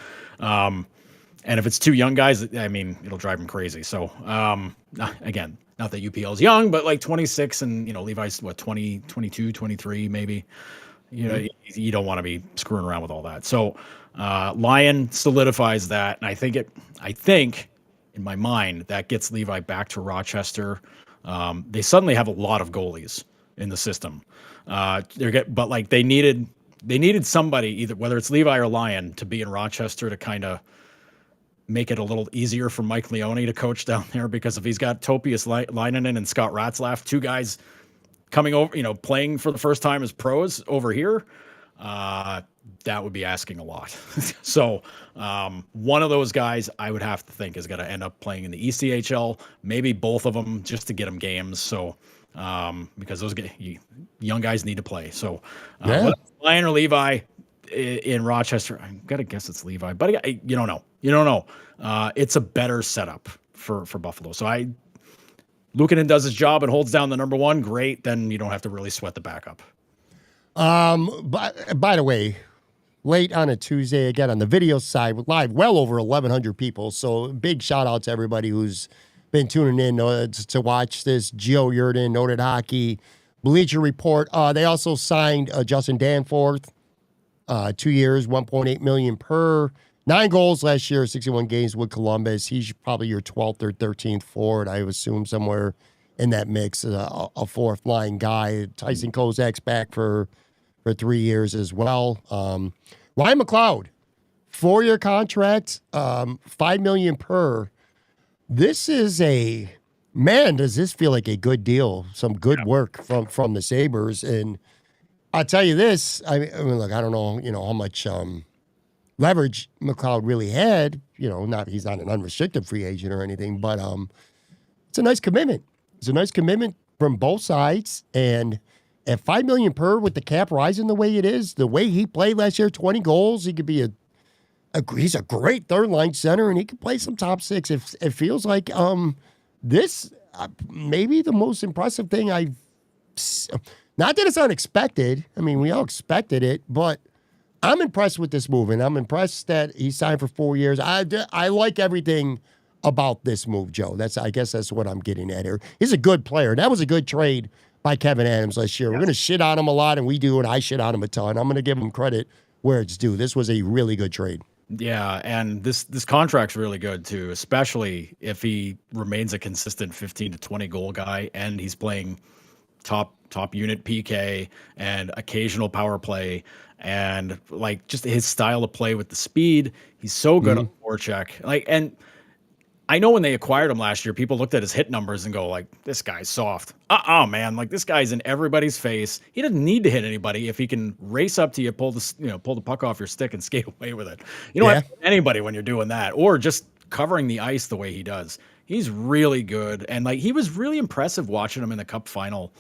And if it's 2 young guys, it'll drive him crazy. So, again, not that UPL is young, but like 26 and, Levi's 20, 22, 23, maybe, you don't want to be screwing around with all that. So, Lyon solidifies that. And I think in my mind, that gets Levi back to Rochester. They suddenly have a lot of goalies in the system. They needed they needed somebody, either whether it's Levi or Lyon, to be in Rochester to kind of make it a little easier for Mike Leone to coach down there, because if he's got Topias Leinonen and Scott Ratzlaff, two guys coming over, playing for the first time as pros over here, that would be asking a lot. So one of those guys I would have to think is going to end up playing in the ECHL, maybe both of them, just to get them games. So because those young guys need to play. So Lyon or Levi in Rochester, I'm going to guess it's Levi, but you don't know. You don't know. It's a better setup for Buffalo. So Luukkonen does his job and holds down the number one, great. Then you don't have to really sweat the backup. By the way, late on a Tuesday, again, on the video side, live, well over 1,100 people. So big shout out to everybody who's been tuning in to watch this. Joe Yerdon, Noted Hockey, Bleacher Report. They also signed Justin Danforth, 2 years, $1.8 million per. 9 goals last year, 61 games with Columbus. He's probably your 12th or 13th forward, I assume, somewhere in that mix, a fourth line guy. Tyson Kozak's back for 3 years as well. Ryan McLeod, 4-year contract, $5 million per. This is does this feel like a good deal? Some good work from the Sabres. And I'll tell you this, I mean, look, I don't know, how much leverage McLeod really had. He's not an unrestricted free agent or anything, but it's a nice commitment. It's a nice commitment from both sides. And at $5 million per, with the cap rising the way it is, the way he played last year, 20 goals, he could be he's a great third line center, and he can play some top six. It feels like this maybe the most impressive thing I've. Not that it's unexpected. I mean, we all expected it, but I'm impressed with this move, and I'm impressed that he signed for 4 years. I like everything about this move, Joe. I guess that's what I'm getting at here. He's a good player. That was a good trade by Kevin Adams last year. We're going to shit on him a lot, and we do, and I shit on him a ton. I'm going to give him credit where it's due. This was a really good trade. Yeah, and this contract's really good too, especially if he remains a consistent 15 to 20 goal guy, and he's playing top unit PK and occasional power play, and like just his style of play with the speed. He's so good on the forecheck. And I know when they acquired him last year, people looked at his hit numbers and go like, this guy's soft. Man, like this guy's in everybody's face. He doesn't need to hit anybody if he can race up to you, pull the puck off your stick and skate away with it. You don't have to hit anybody when you're doing that, or just covering the ice the way he does. He's really good, and like he was really impressive watching him in the Cup final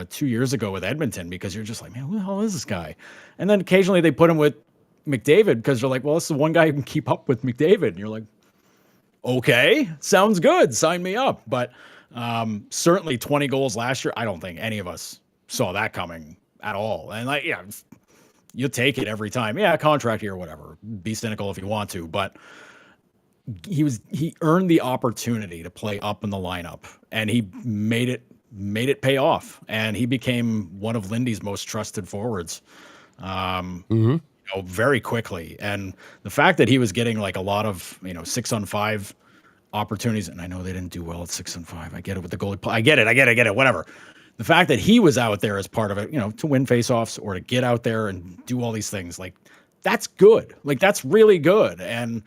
2 years ago with Edmonton, because you're just like, man, who the hell is this guy? And then occasionally they put him with McDavid because they're like, well, this is the one guy who can keep up with McDavid, and you're like, okay, sounds good. Sign me up. But certainly 20 goals last year, I don't think any of us saw that coming at all. And you take it every time. Yeah, contract here, whatever. Be cynical if you want to. But he earned the opportunity to play up in the lineup, and he made it pay off. And he became one of Lindy's most trusted forwards. Very quickly. And the fact that he was getting like a lot of 6-on-5 opportunities, and I know they didn't do well at 6-on-5. I get it with the goalie. I get it. Whatever. The fact that he was out there as part of it, to win faceoffs or to get out there and do all these things, like that's good. Like that's really good. And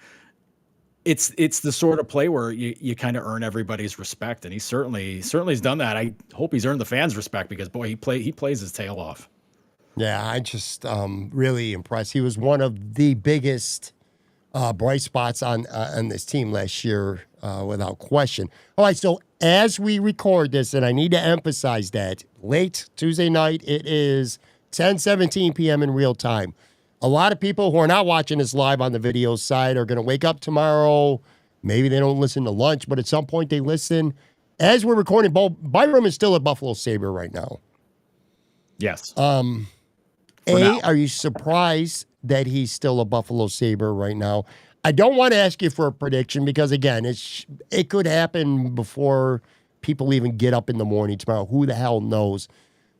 it's the sort of play where you kind of earn everybody's respect. And he certainly has done that. I hope he's earned the fans' respect, because boy, he plays his tail off. Yeah, I just really impressed. He was one of the biggest bright spots on this team last year, without question. All right, so as we record this, and I need to emphasize that, late Tuesday night, it is 10:17 p.m. in real time. A lot of people who are not watching this live on the video side are going to wake up tomorrow. Maybe they don't listen to lunch, but at some point they listen. As we're recording, Byram is still a Buffalo Sabre right now. Yes. Are you surprised that he's still a Buffalo Sabre right now? I don't want to ask you for a prediction because, again, it could happen before people even get up in the morning tomorrow. Who the hell knows?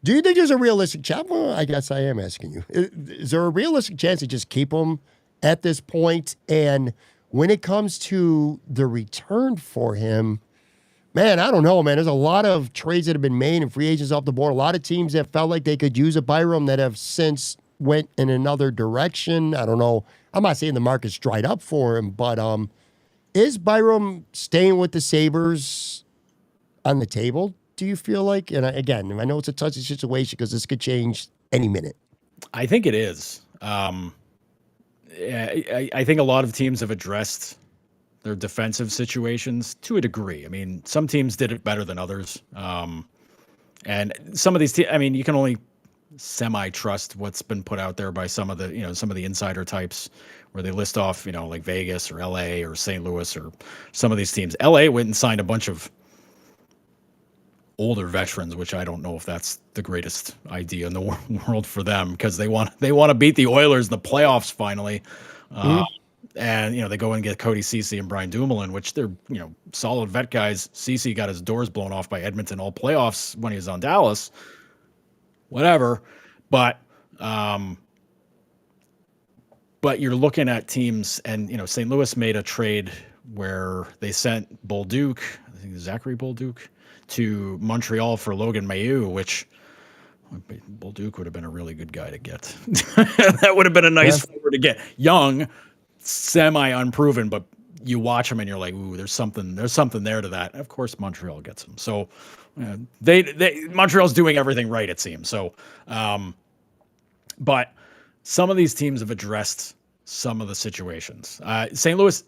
Do you think there's a realistic chance? Well, I guess I am asking you. Is there a realistic chance to just keep him at this point? And when it comes to the return for him, man, I don't know, man. There's a lot of trades that have been made and free agents off the board. A lot of teams that felt like they could use a Byram that have since went in another direction. I don't know. I'm not saying the market's dried up for him, but is Byram staying with the Sabres on the table, do you feel like? And again, I know it's a touchy situation because this could change any minute. I think it is. I think a lot of teams have addressed their defensive situations to a degree. I mean, some teams did it better than others. And some of these teams, I mean, you can only semi-trust what's been put out there by some of the insider types where they list off, like Vegas or LA or St. Louis or some of these teams. LA went and signed a bunch of older veterans, which I don't know if that's the greatest idea in the world for them because they want to beat the Oilers in the playoffs finally. And, they go and get Cody Ceci and Brian Dumoulin, which they're, solid vet guys. Ceci got his doors blown off by Edmonton all playoffs when he was on Dallas. Whatever. But you're looking at teams and, St. Louis made a trade where they sent Bolduc, I think Zachary Bolduc, to Montreal for Logan Mailloux, which Bolduc would have been a really good guy to get. That would have been a nice forward to get. Young, semi-unproven, but you watch him and you're like, ooh, there's something there to that. And of course, Montreal gets him. So Montreal's doing everything right, it seems. So, but some of these teams have addressed some of the situations. St. Louis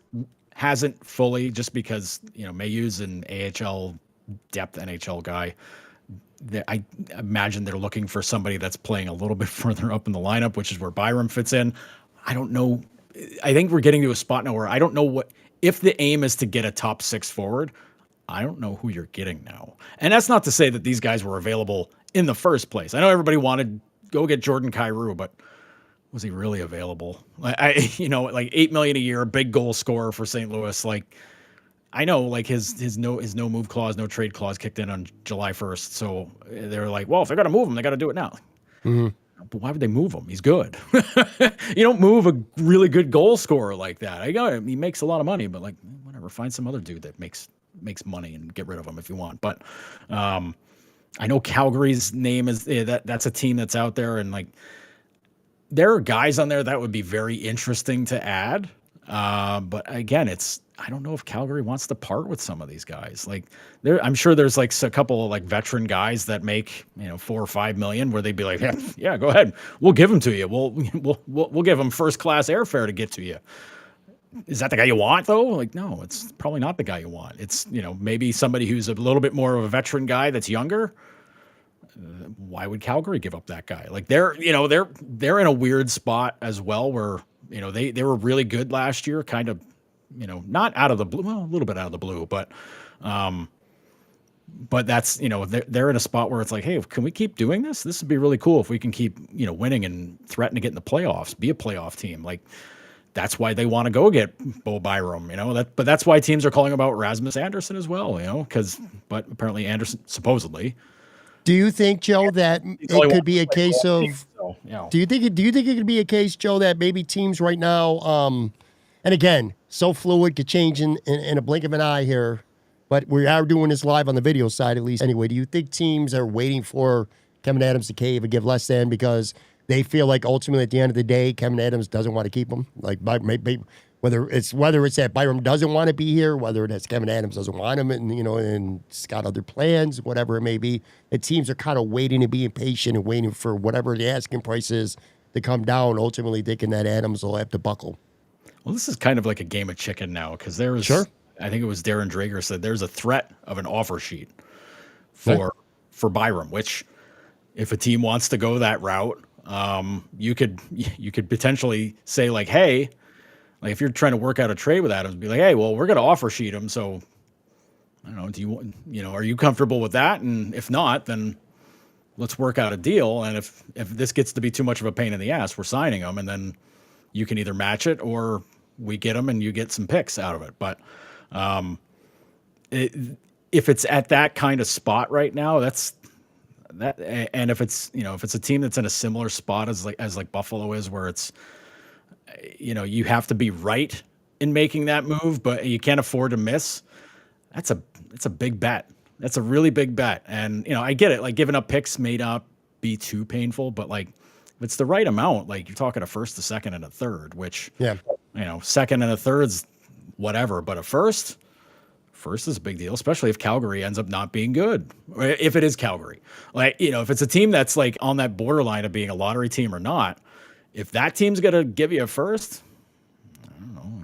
hasn't fully, just because Mailloux's an AHL depth NHL guy. I imagine they're looking for somebody that's playing a little bit further up in the lineup, which is where Byram fits in. I don't know. I think we're getting to a spot now where I don't know if the aim is to get a top 6 forward. I don't know who you're getting now. And that's not to say that these guys were available in the first place. I know everybody wanted go get Jordan Kyrou, but was he really available? Like $8 million a year, big goal scorer for St. Louis. Like, I know, like his no move clause, no trade clause kicked in on July 1st. So they're like, well, if they're gonna move him, they got to do it now. Mm-hmm. But why would they move him? He's good. You don't move a really good goal scorer like that. I got him. He makes a lot of money, but like whatever, find some other dude that makes money and get rid of him if you want. But I know Calgary's name is that's a team that's out there, and like there are guys on there that would be very interesting to add. But again, I don't know if Calgary wants to part with some of these guys. Like I'm sure there's like a couple of like veteran guys that make, $4 or $5 million where they'd be like, yeah, go ahead. We'll give them to you. We'll give them first class airfare to get to you. Is that the guy you want though? Like, no, it's probably not the guy you want. It's, maybe somebody who's a little bit more of a veteran guy that's younger. Why would Calgary give up that guy? Like they're in a weird spot as well where, they were really good last year, kind of, not out of the blue, well, a little bit out of the blue, but that's, they're in a spot where it's like, hey, can we keep doing this? This would be really cool if we can keep, winning and threaten to get in the playoffs, be a playoff team. Like that's why they want to go get Bo Byram, but that's why teams are calling about Rasmus Anderson as well, but apparently Anderson supposedly. Do you think, Joe, that it could be a case of? Do you think it could be a case, Joe, that maybe teams right now, and again, so fluid, could change in a blink of an eye here, but we are doing this live on the video side at least. Anyway, do you think teams are waiting for Kevin Adams to cave and give less than because they feel like ultimately at the end of the day, Kevin Adams doesn't want to keep him? Like maybe whether it's that Byram doesn't want to be here, whether it's Kevin Adams doesn't want him, and and it's got other plans, whatever it may be. The teams are kind of waiting and being patient and waiting for whatever the asking price is to come down. Ultimately, thinking that Adams will have to buckle. Well, this is kind of like a game of chicken now because there's. Sure. I think it was Darren Drager said there's a threat of an offer sheet for Byram, which if a team wants to go that route, you could potentially say like, hey. Like if you're trying to work out a trade with Adams, be like, hey, well, we're going to offer sheet him. So I don't know. Do you want, are you comfortable with that? And if not, then let's work out a deal. And if this gets to be too much of a pain in the ass, we're signing him. And then you can either match it or we get him and you get some picks out of it. But if it's at that kind of spot right now, that's that. And if it's, if it's a team that's in a similar spot as Buffalo is, where it's, you have to be right in making that move, but you can't afford to miss. It's a big bet. That's a really big bet. And, I get it. Like giving up picks may not be too painful, but like it's the right amount. Like you're talking a first, a second, and a third, which, Yeah. Second and a third's whatever, but a first is a big deal, especially if Calgary ends up not being good. If it is Calgary, like, if it's a team that's like on that borderline of being a lottery team or not, if that team's going to give you a first, I don't know,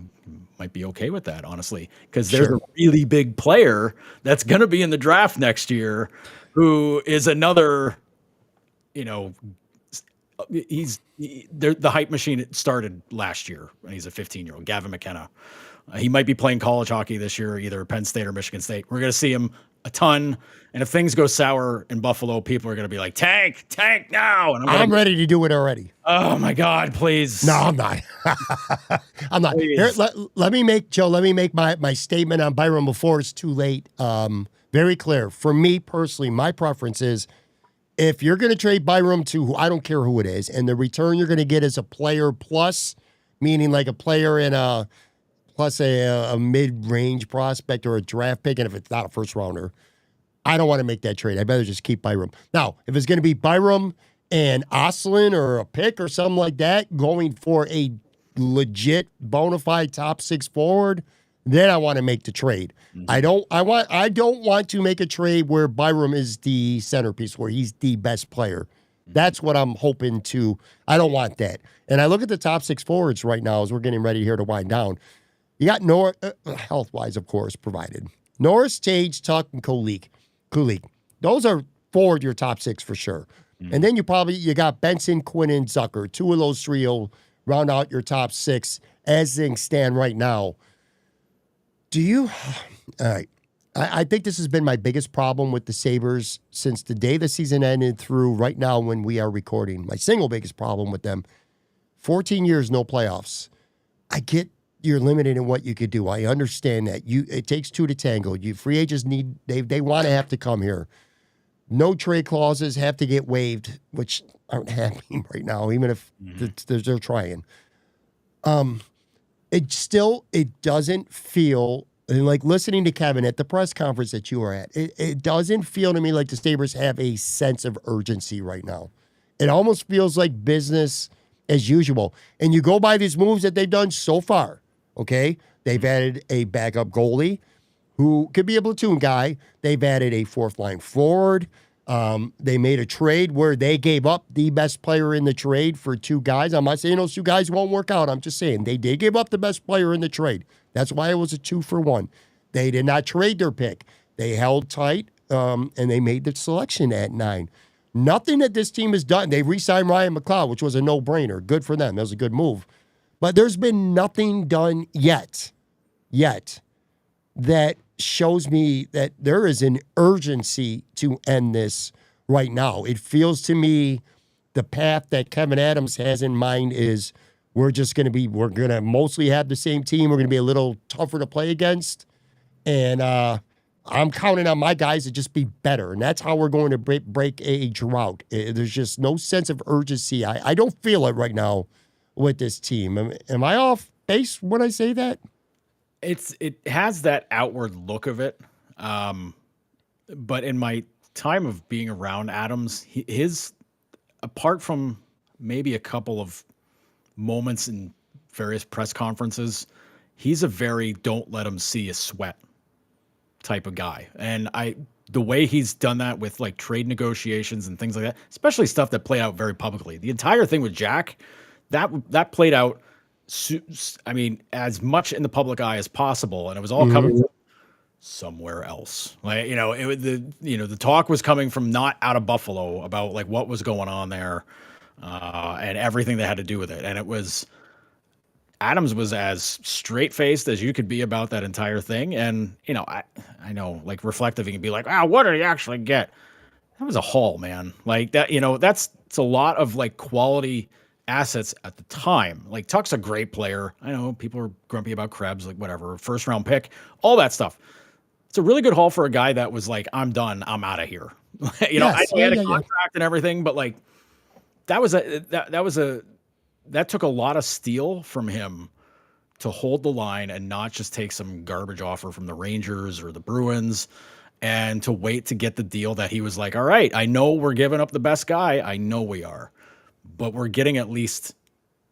might be okay with that, honestly, because there's a really big player that's going to be in the draft next year who is another, the hype machine started last year when he's a 15-year-old, Gavin McKenna. He might be playing college hockey this year, either Penn State or Michigan State. We're going to see him a ton. And if things go sour in Buffalo, people are going to be like, tank now. And I'm ready to do it already. Oh, my God, please. No, I'm not. I'm not. Here, let me make my statement on Byram before it's too late. Very clear. For me personally, my preference is if you're going to trade Byram to I don't care who it is, and the return you're going to get is a player plus, meaning like a player in a plus a mid-range prospect or a draft pick, and if it's not a first-rounder, I don't want to make that trade. I'd better just keep Byram. Now, if it's going to be Byram and Oslin or a pick or something like that, going for a legit bona fide top six forward, then I want to make the trade. Mm-hmm. I don't want to make a trade where Byram is the centerpiece, where he's the best player. That's what I'm hoping to. I don't want that. And I look at the top six forwards right now as we're getting ready here to wind down. You got health-wise, of course, provided. Norris, Tage, Tuck, and Kulik. Those are four of your top six for sure. Mm-hmm. And then you got Benson, Quinn, and Zucker. Two of those three will round out your top six as things stand right now. All right. I think this has been my biggest problem with the Sabres since the day the season ended through right now when we are recording. My single biggest problem with them, 14 years, no playoffs. I get you're limited in what you could do. I understand that. It takes two to tango. Free agents they want to have to come here. No trade clauses have to get waived, which aren't happening right now, even if they're trying. It doesn't feel, like listening to Kevin at the press conference that you were at, it doesn't feel to me like the Sabres have a sense of urgency right now. It almost feels like business as usual. And you go by these moves that they've done so far, okay? They've added a backup goalie who could be a platoon guy. They've added a fourth line forward. They made a trade where they gave up the best player in the trade for two guys. I'm not saying those two guys won't work out. I'm just saying they did give up the best player in the trade. That's why it was a 2-for-1. They did not trade their pick. They held tight, and they made the selection at 9. Nothing that this team has done. They re-signed Ryan McLeod, which was a no-brainer. Good for them. That was a good move. But there's been nothing done yet that shows me that there is an urgency to end this right now. It feels to me the path that Kevin Adams has in mind is we're going to mostly have the same team. We're going to be a little tougher to play against. And I'm counting on my guys to just be better. And that's how we're going to break a drought. There's just no sense of urgency. I don't feel it right now with this team. Am I off base when I say that? It has that outward look of it. But in my time of being around Adams, his apart from maybe a couple of moments in various press conferences, he's a very don't let him see a sweat type of guy. And the way he's done that with like trade negotiations and things like that, especially stuff that played out very publicly. The entire thing with Jack, that played out, I mean, as much in the public eye as possible, and it was all coming from somewhere else. Like, the talk was coming from not out of Buffalo about like what was going on there, and everything that had to do with it. And it was Adams was as straight-faced as you could be about that entire thing. And I know, like reflective, you can be like, what did he actually get? That was a haul, man. Like that, it's a lot of like quality assets at the time. Like Tuck's a great player. I know people are grumpy about Krebs, like whatever, first round pick, all that stuff. It's a really good haul for a guy that was like, I'm done, I'm out of here. I had a contract and everything, but like that took a lot of steel from him to hold the line and not just take some garbage offer from the Rangers or the Bruins and to wait to get the deal that he was like, all right, I know we're giving up the best guy. I know we are. but we're getting at least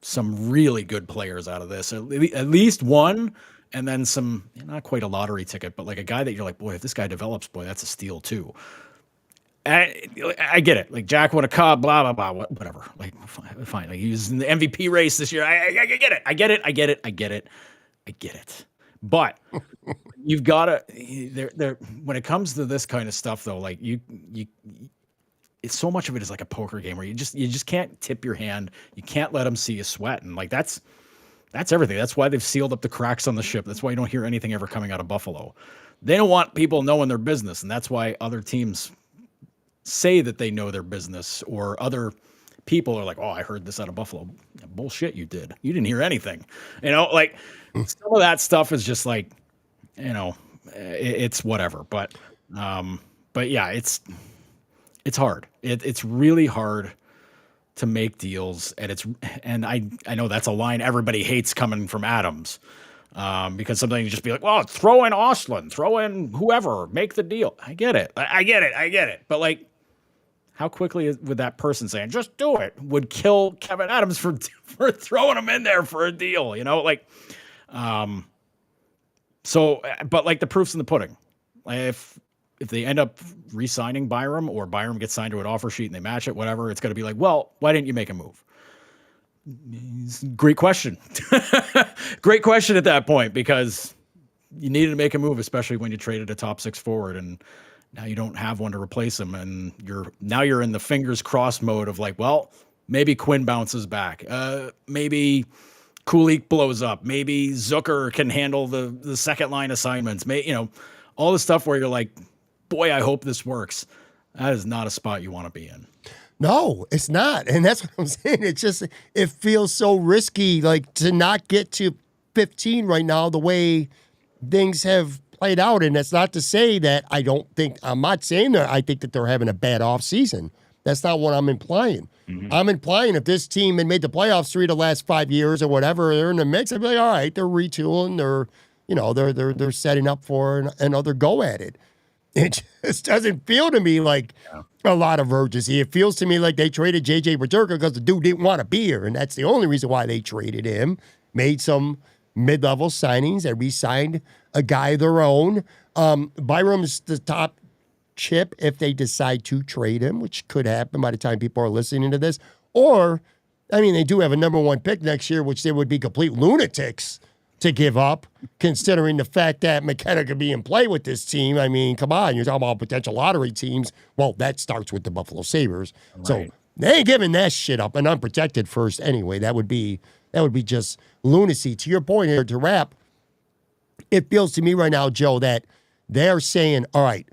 some really good players out of this. At least one, and then some, not quite a lottery ticket, but like a guy that you're like, boy, if this guy develops, boy, that's a steal too. I get it. Like Jack won a cup, blah, blah, blah, whatever. Like, fine. Like he was in the MVP race this year. I get it. I get it. But you've got to, there, when it comes to this kind of stuff though, like it's so much of it is like a poker game where you just can't tip your hand. You can't let them see you sweat. And like, that's everything. That's why they've sealed up the cracks on the ship. That's why you don't hear anything ever coming out of Buffalo. They don't want people knowing their business. And that's why other teams say that they know their business, or other people are like, oh, I heard this out of Buffalo. Bullshit, you did. You didn't hear anything. Like some of that stuff is just like, it's whatever. But yeah, it's hard. It's really hard to make deals, and I know that's a line everybody hates coming from Adams, because sometimes you just be like, well, throw in Ostlund, throw in whoever, make the deal. I get it. But like, how quickly would that person saying just do it would kill Kevin Adams for throwing him in there for a deal? So, but like the proof's in the pudding. If they end up re-signing Byram, or Byram gets signed to an offer sheet and they match it, whatever, it's going to be like, well, why didn't you make a move? Great question. Great question at that point, because you needed to make a move, especially when you traded a top six forward, and now you don't have one to replace him. And you're in the fingers crossed mode of like, well, maybe Quinn bounces back. Maybe Kulich blows up. Maybe Zucker can handle the second line assignments. All the stuff where you're like, boy, I hope this works. That is not a spot you want to be in. No, it's not. And that's what I'm saying. It feels so risky, like to not get to 15 right now, the way things have played out. And that's not to say that I'm not saying that I think that they're having a bad off season. That's not what I'm implying. Mm-hmm. I'm implying if this team had made the playoffs 3 of the last 5 years or whatever, they're in the mix, I'd be like, all right, they're retooling, they're setting up for another go at it. It just doesn't feel to me like a lot of urgency. It feels to me like they traded JJ Peterka because the dude didn't want to be here, and that's the only reason why they traded him. Made some mid-level signings and re-signed a guy of their own. Byram's the top chip if they decide to trade him, which could happen by the time people are listening to this. Or, they do have a number 1 pick next year, which they would be complete lunatics to give up, considering the fact that McKenna could be in play with this team. Come on, you're talking about potential lottery teams. Well, that starts with the Buffalo Sabres. Right. So they ain't giving that shit up, an unprotected first anyway. That would be just lunacy. To your point here, to wrap, it feels to me right now, Joe, that they're saying, all right,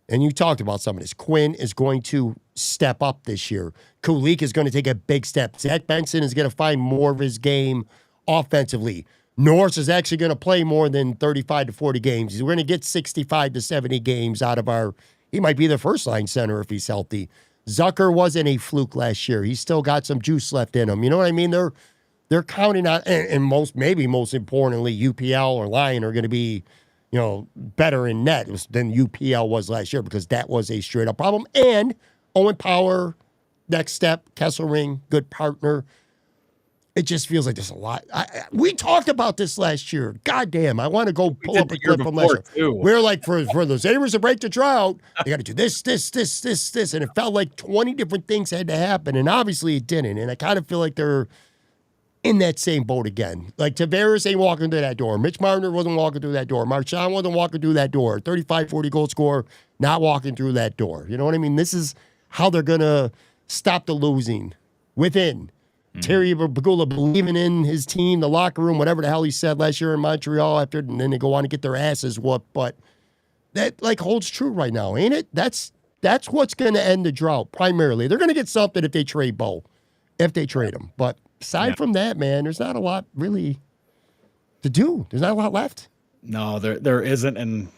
and you talked about some of this, Quinn is going to step up this year. Kulich is going to take a big step. Zach Benson is going to find more of his game offensively. Norris is actually going to play more than 35 to 40 games. We're going to get 65 to 70 games out of he might be the first line center if he's healthy. Zucker wasn't a fluke last year. He's still got some juice left in him. You know what I mean? They're counting on, and most importantly, UPL or Lyon are going to be, better in net than UPL was last year, because that was a straight up problem. And Owen Power, next step, Kesselring, good partner. It just feels like there's a lot. We talked about this last year. God damn, I want to go pull up a clip from last year. We're like, for the Sabres to break the drought, they got to do this. And it felt like 20 different things had to happen. And obviously it didn't. And I kind of feel like they're in that same boat again. Like Tavares ain't walking through that door. Mitch Marner wasn't walking through that door. Marchand wasn't walking through that door. 35, 40 goal scorer, not walking through that door. You know what I mean? This is how they're going to stop the losing within. Terry Bagula believing in his team, the locker room, whatever the hell he said last year in Montreal and then they go on to get their asses whooped. But that holds true right now, ain't it? That's what's going to end the drought primarily. They're going to get something if they trade Bo, if they trade him. But aside from that, man, there's not a lot really to do. There's not a lot left. No, there isn't. And,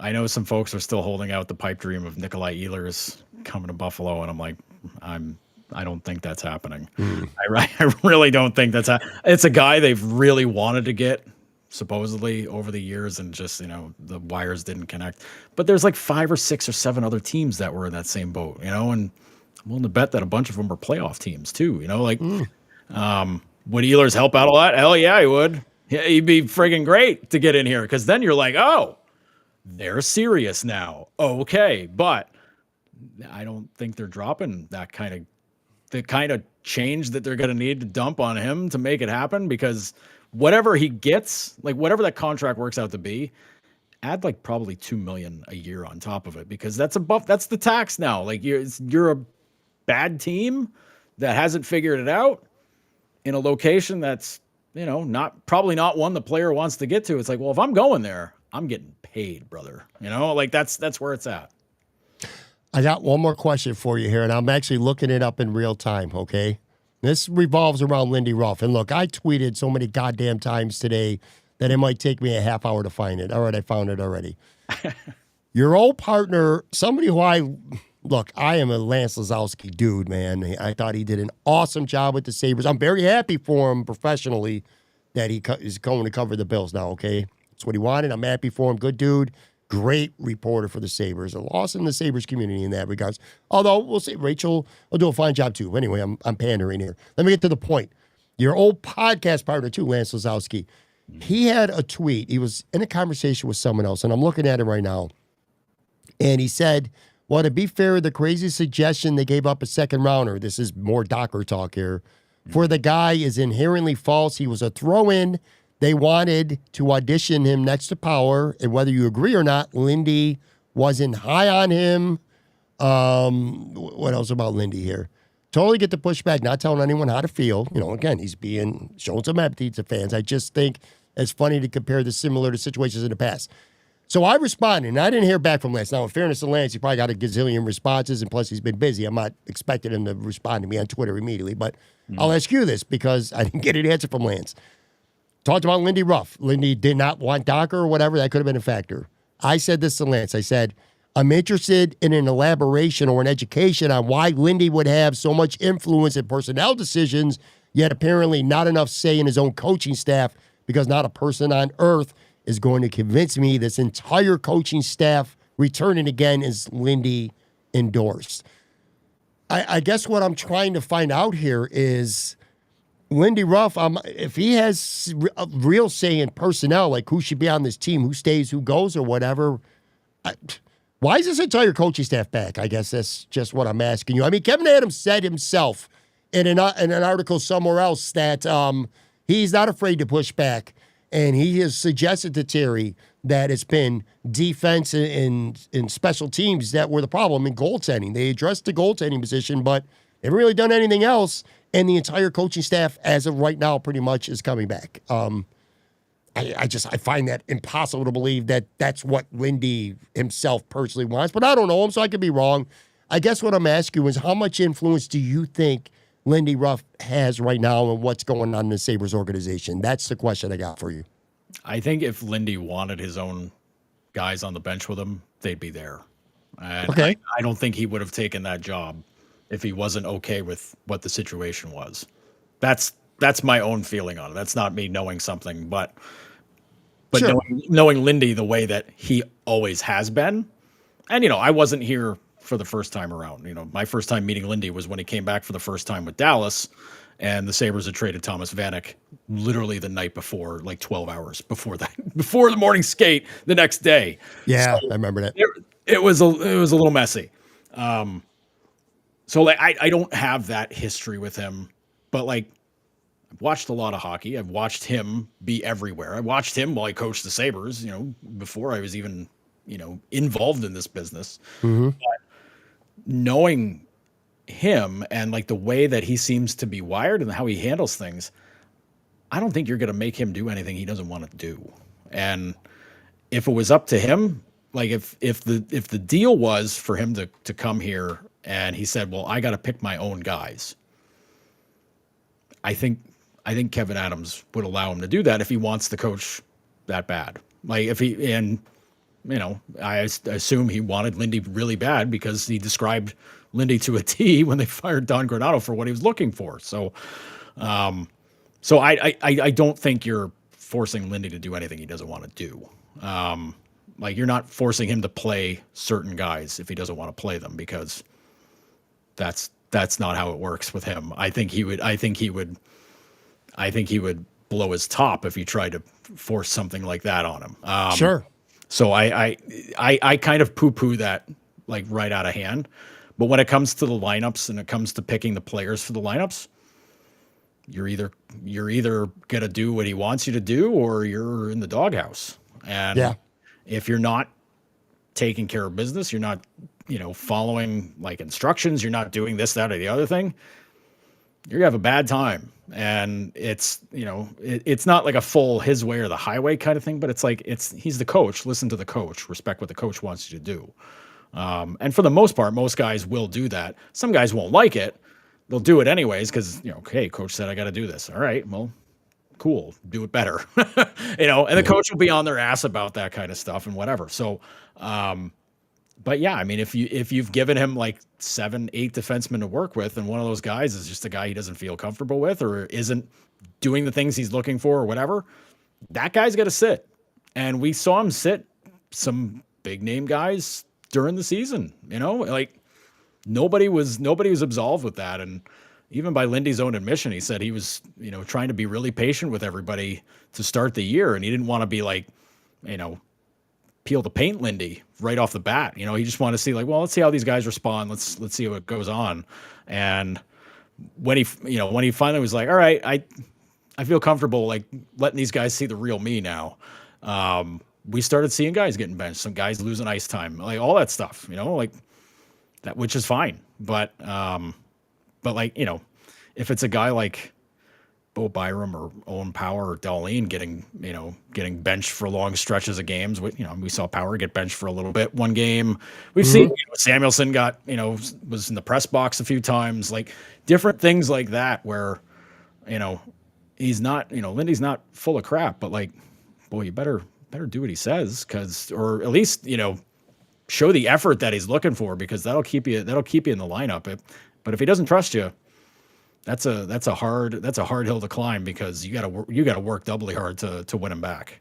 I know some folks are still holding out the pipe dream of Nikolai Ehlers coming to Buffalo. And I'm like, I don't think that's happening. I really don't think that's it's a guy they've really wanted to get, supposedly, over the years, and just, the wires didn't connect. But there's like 5 or 6 or 7 other teams that were in that same boat, and I'm willing to bet that a bunch of them are playoff teams too. Would Ehlers help out a lot? Hell yeah, he would. Yeah, he'd be friggin' great to get in here, because then you're like, oh, they're serious now. Okay, but I don't think they're dropping the kind of change that they're going to need to dump on him to make it happen, because whatever he gets, like whatever that contract works out to be, add like probably $2 million a year on top of it, because that's the tax now. Like you're a bad team that hasn't figured it out in a location that's, probably not one the player wants to get to. It's like, well, if I'm going there, I'm getting paid, brother. Like that's where it's at. I got one more question for you here, and I'm actually looking it up in real time, okay? This revolves around Lindy Ruff. And look, I tweeted so many goddamn times today that it might take me a half hour to find it. All right, I found it already. Your old partner, somebody who I am a Lance Lazowski dude, man. I thought he did an awesome job with the Sabres. I'm very happy for him professionally that he is going to cover the Bills now, okay? That's what he wanted. I'm happy for him. Good dude. Great reporter for the Sabres. A loss in the Sabres community in that regards. Although, we'll see. Rachel will do a fine job, too. Anyway, I'm pandering here. Let me get to the point. Your old podcast partner, too, Lance Lazowski, he had a tweet. He was in a conversation with someone else, and I'm looking at it right now. And he said, well, to be fair, the crazy suggestion they gave up a second rounder, this is more Docker talk here, for the guy is inherently false. He was a throw-in. They wanted to audition him next to Power, and whether you agree or not, Lindy wasn't high on him. What else about Lindy here? Totally get the pushback, not telling anyone how to feel. Again, he's showing some empathy to fans. I just think it's funny to compare this similar to situations in the past. So I responded, and I didn't hear back from Lance. Now, in fairness to Lance, he probably got a gazillion responses, and plus he's been busy. I'm not expecting him to respond to me on Twitter immediately, but I'll ask you this because I didn't get an answer from Lance. Talked about Lindy Ruff. Lindy did not want Docker or whatever. That could have been a factor. I said this to Lance. I said, I'm interested in an elaboration or an education on why Lindy would have so much influence in personnel decisions, yet apparently not enough say in his own coaching staff, because not a person on earth is going to convince me this entire coaching staff returning again is Lindy endorsed. I guess what I'm trying to find out here is Lindy Ruff, if he has a real say in personnel, like who should be on this team, who stays, who goes, or whatever, why is this entire coaching staff back? I guess that's just what I'm asking you. I mean, Kevin Adams said himself in an article somewhere else that he's not afraid to push back, and he has suggested to Terry that it's been defense and special teams that were the problem in goaltending. They addressed the goaltending position, but they haven't really done anything else. And the entire coaching staff, as of right now, pretty much is coming back. I find that impossible to believe that that's what Lindy himself personally wants. But I don't know him, so I could be wrong. I guess what I'm asking you is, how much influence do you think Lindy Ruff has right now and what's going on in the Sabres organization? That's the question I got for you. I think if Lindy wanted his own guys on the bench with him, they'd be there. And okay. I don't think he would have taken that job if he wasn't okay with what the situation was. That's my own feeling on it. That's not me knowing something, but sure. knowing Lindy the way that he always has been. And, I wasn't here for the first time around. My first time meeting Lindy was when he came back for the first time with Dallas, and the Sabres had traded Thomas Vanek literally the night before, like 12 hours before that, before the morning skate the next day. Yeah, so I remember that. It was a little messy. So like I don't have that history with him, but like I've watched a lot of hockey. I've watched him be everywhere. I watched him while I coached the Sabres, before I was even, involved in this business. Mm-hmm. But knowing him and like the way that he seems to be wired and how he handles things, I don't think you're going to make him do anything he doesn't want to do. And if it was up to him, like if the deal was for him to come here and he said, well, I got to pick my own guys, I think Kevin Adams would allow him to do that if he wants the coach that bad. Like I assume he wanted Lindy really bad because he described Lindy to a T when they fired Don Granato for what he was looking for. So I don't think you're forcing Lindy to do anything he doesn't want to do. Like you're not forcing him to play certain guys if he doesn't want to play them, because that's that's not how it works with him. I think he would blow his top if you tried to force something like that on him. Sure. So I kind of poo-poo that like right out of hand. But when it comes to the lineups and it comes to picking the players for the lineups, you're either gonna do what he wants you to do or you're in the doghouse. And if you're not taking care of business, you're not, following like instructions, you're not doing this, that, or the other thing, you're gonna have a bad time. And it's, it's not like a full his way or the highway kind of thing, but it's like, he's the coach. Listen to the coach, respect what the coach wants you to do. And for the most part, most guys will do that. Some guys won't like it. They'll do it anyways because, hey, coach said I got to do this. All right, well, cool, do it better. And the coach will be on their ass about that kind of stuff and whatever. So, but yeah, I mean, if you've given him like 7, 8 defensemen to work with, and one of those guys is just a guy he doesn't feel comfortable with or isn't doing the things he's looking for or whatever, that guy's got to sit. And we saw him sit some big name guys during the season, like nobody was absolved with that. And even by Lindy's own admission, he said he was, trying to be really patient with everybody to start the year. And he didn't want to be like, peel the paint Lindy right off the bat. He just wanted to see like, well, let's see how these guys respond. Let's see what goes on. And when he finally was like, all right, I feel comfortable like letting these guys see the real me now. We started seeing guys getting benched, some guys losing ice time, like all that stuff, like that, which is fine. But like, if it's a guy like Bo Byram or Owen Power or Darlene getting benched for long stretches of games, we saw Power get benched for a little bit one game. We've seen Samuelson got, was in the press box a few times, like different things like that where, he's not, Lindy's not full of crap, but like, boy, you better do what he says, or at least, show the effort that he's looking for, because that'll keep you in the lineup. But if he doesn't trust you, that's a hard hill to climb, because you got to work doubly hard to win him back.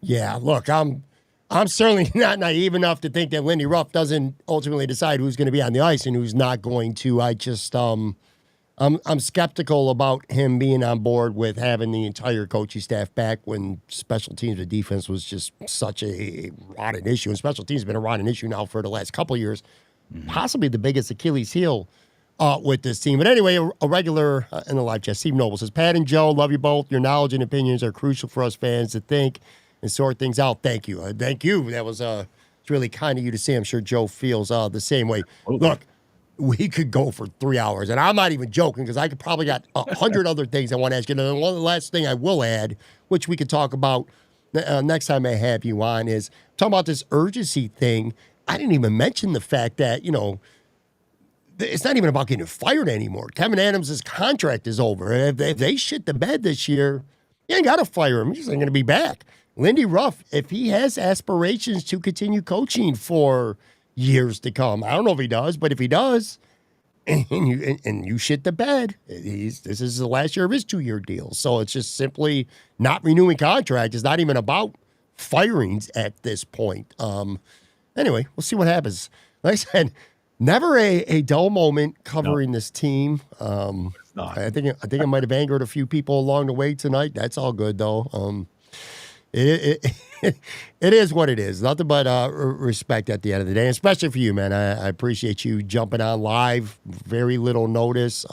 Yeah, look, I'm certainly not naive enough to think that Lindy Ruff doesn't ultimately decide who's going to be on the ice and who's not going to. I just I'm skeptical about him being on board with having the entire coaching staff back when special teams and defense was just such a rotten issue. And special teams has been a rotten issue now for the last couple of years, possibly the biggest Achilles heel with this team. But anyway, a regular in the live chat, Steve Noble says, Pat and Joe, love you both. Your knowledge and opinions are crucial for us fans to think and sort things out. Thank you. Thank you. That was it's really kind of you to say. I'm sure Joe feels the same way. Look, we could go for 3 hours, and I'm not even joking, because I could probably got 100 other things I want to ask you. And one last thing I will add, which we could talk about next time I have you on, is talking about this urgency thing. I didn't even mention the fact that, it's not even about getting fired anymore. Kevin Adams' contract is over. If they shit the bed this year, you ain't got to fire him. He's not going to be back. Lindy Ruff, if he has aspirations to continue coaching for years to come, I don't know if he does, but if he does, and you shit the bed, this is the last year of his 2-year deal. So it's just simply not renewing contract. It's not even about firings at this point. Anyway, we'll see what happens. Like I said, never a dull moment covering this team. I think I might have angered a few people along the way tonight. That's all good though. It is what it is. Nothing but respect at the end of the day, especially for you, man. I appreciate you jumping on live. Very little notice.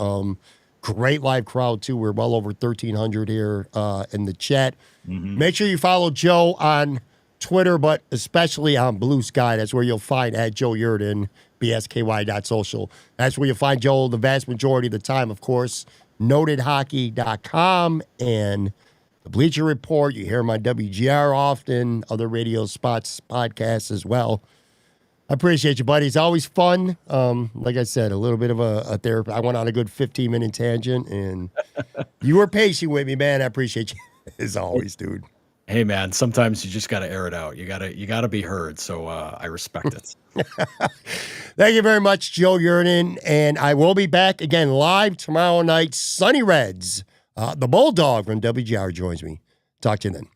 Great live crowd too. We're well over 1,300 here in the chat. Make sure you follow Joe on Twitter, but especially on Blue Sky. That's where you'll find at Joe Yerdon, bsky.social. That's where you'll find Joe the vast majority of the time, of course. NotedHockey.com and the Bleacher Report. You hear him on WGR often, other radio spots, podcasts as well. I appreciate you, buddy. It's always fun. Like I said, a little bit of a therapy. I went on a good 15-minute tangent, and you were patient with me, man. I appreciate you as always, dude. Hey, man, sometimes you just got to air it out. You gotta be heard, so I respect it. Thank you very much, Joe Yerdon, and I will be back again live tomorrow night. Sunny Reds. The Bulldog from WGR joins me. Talk to you then.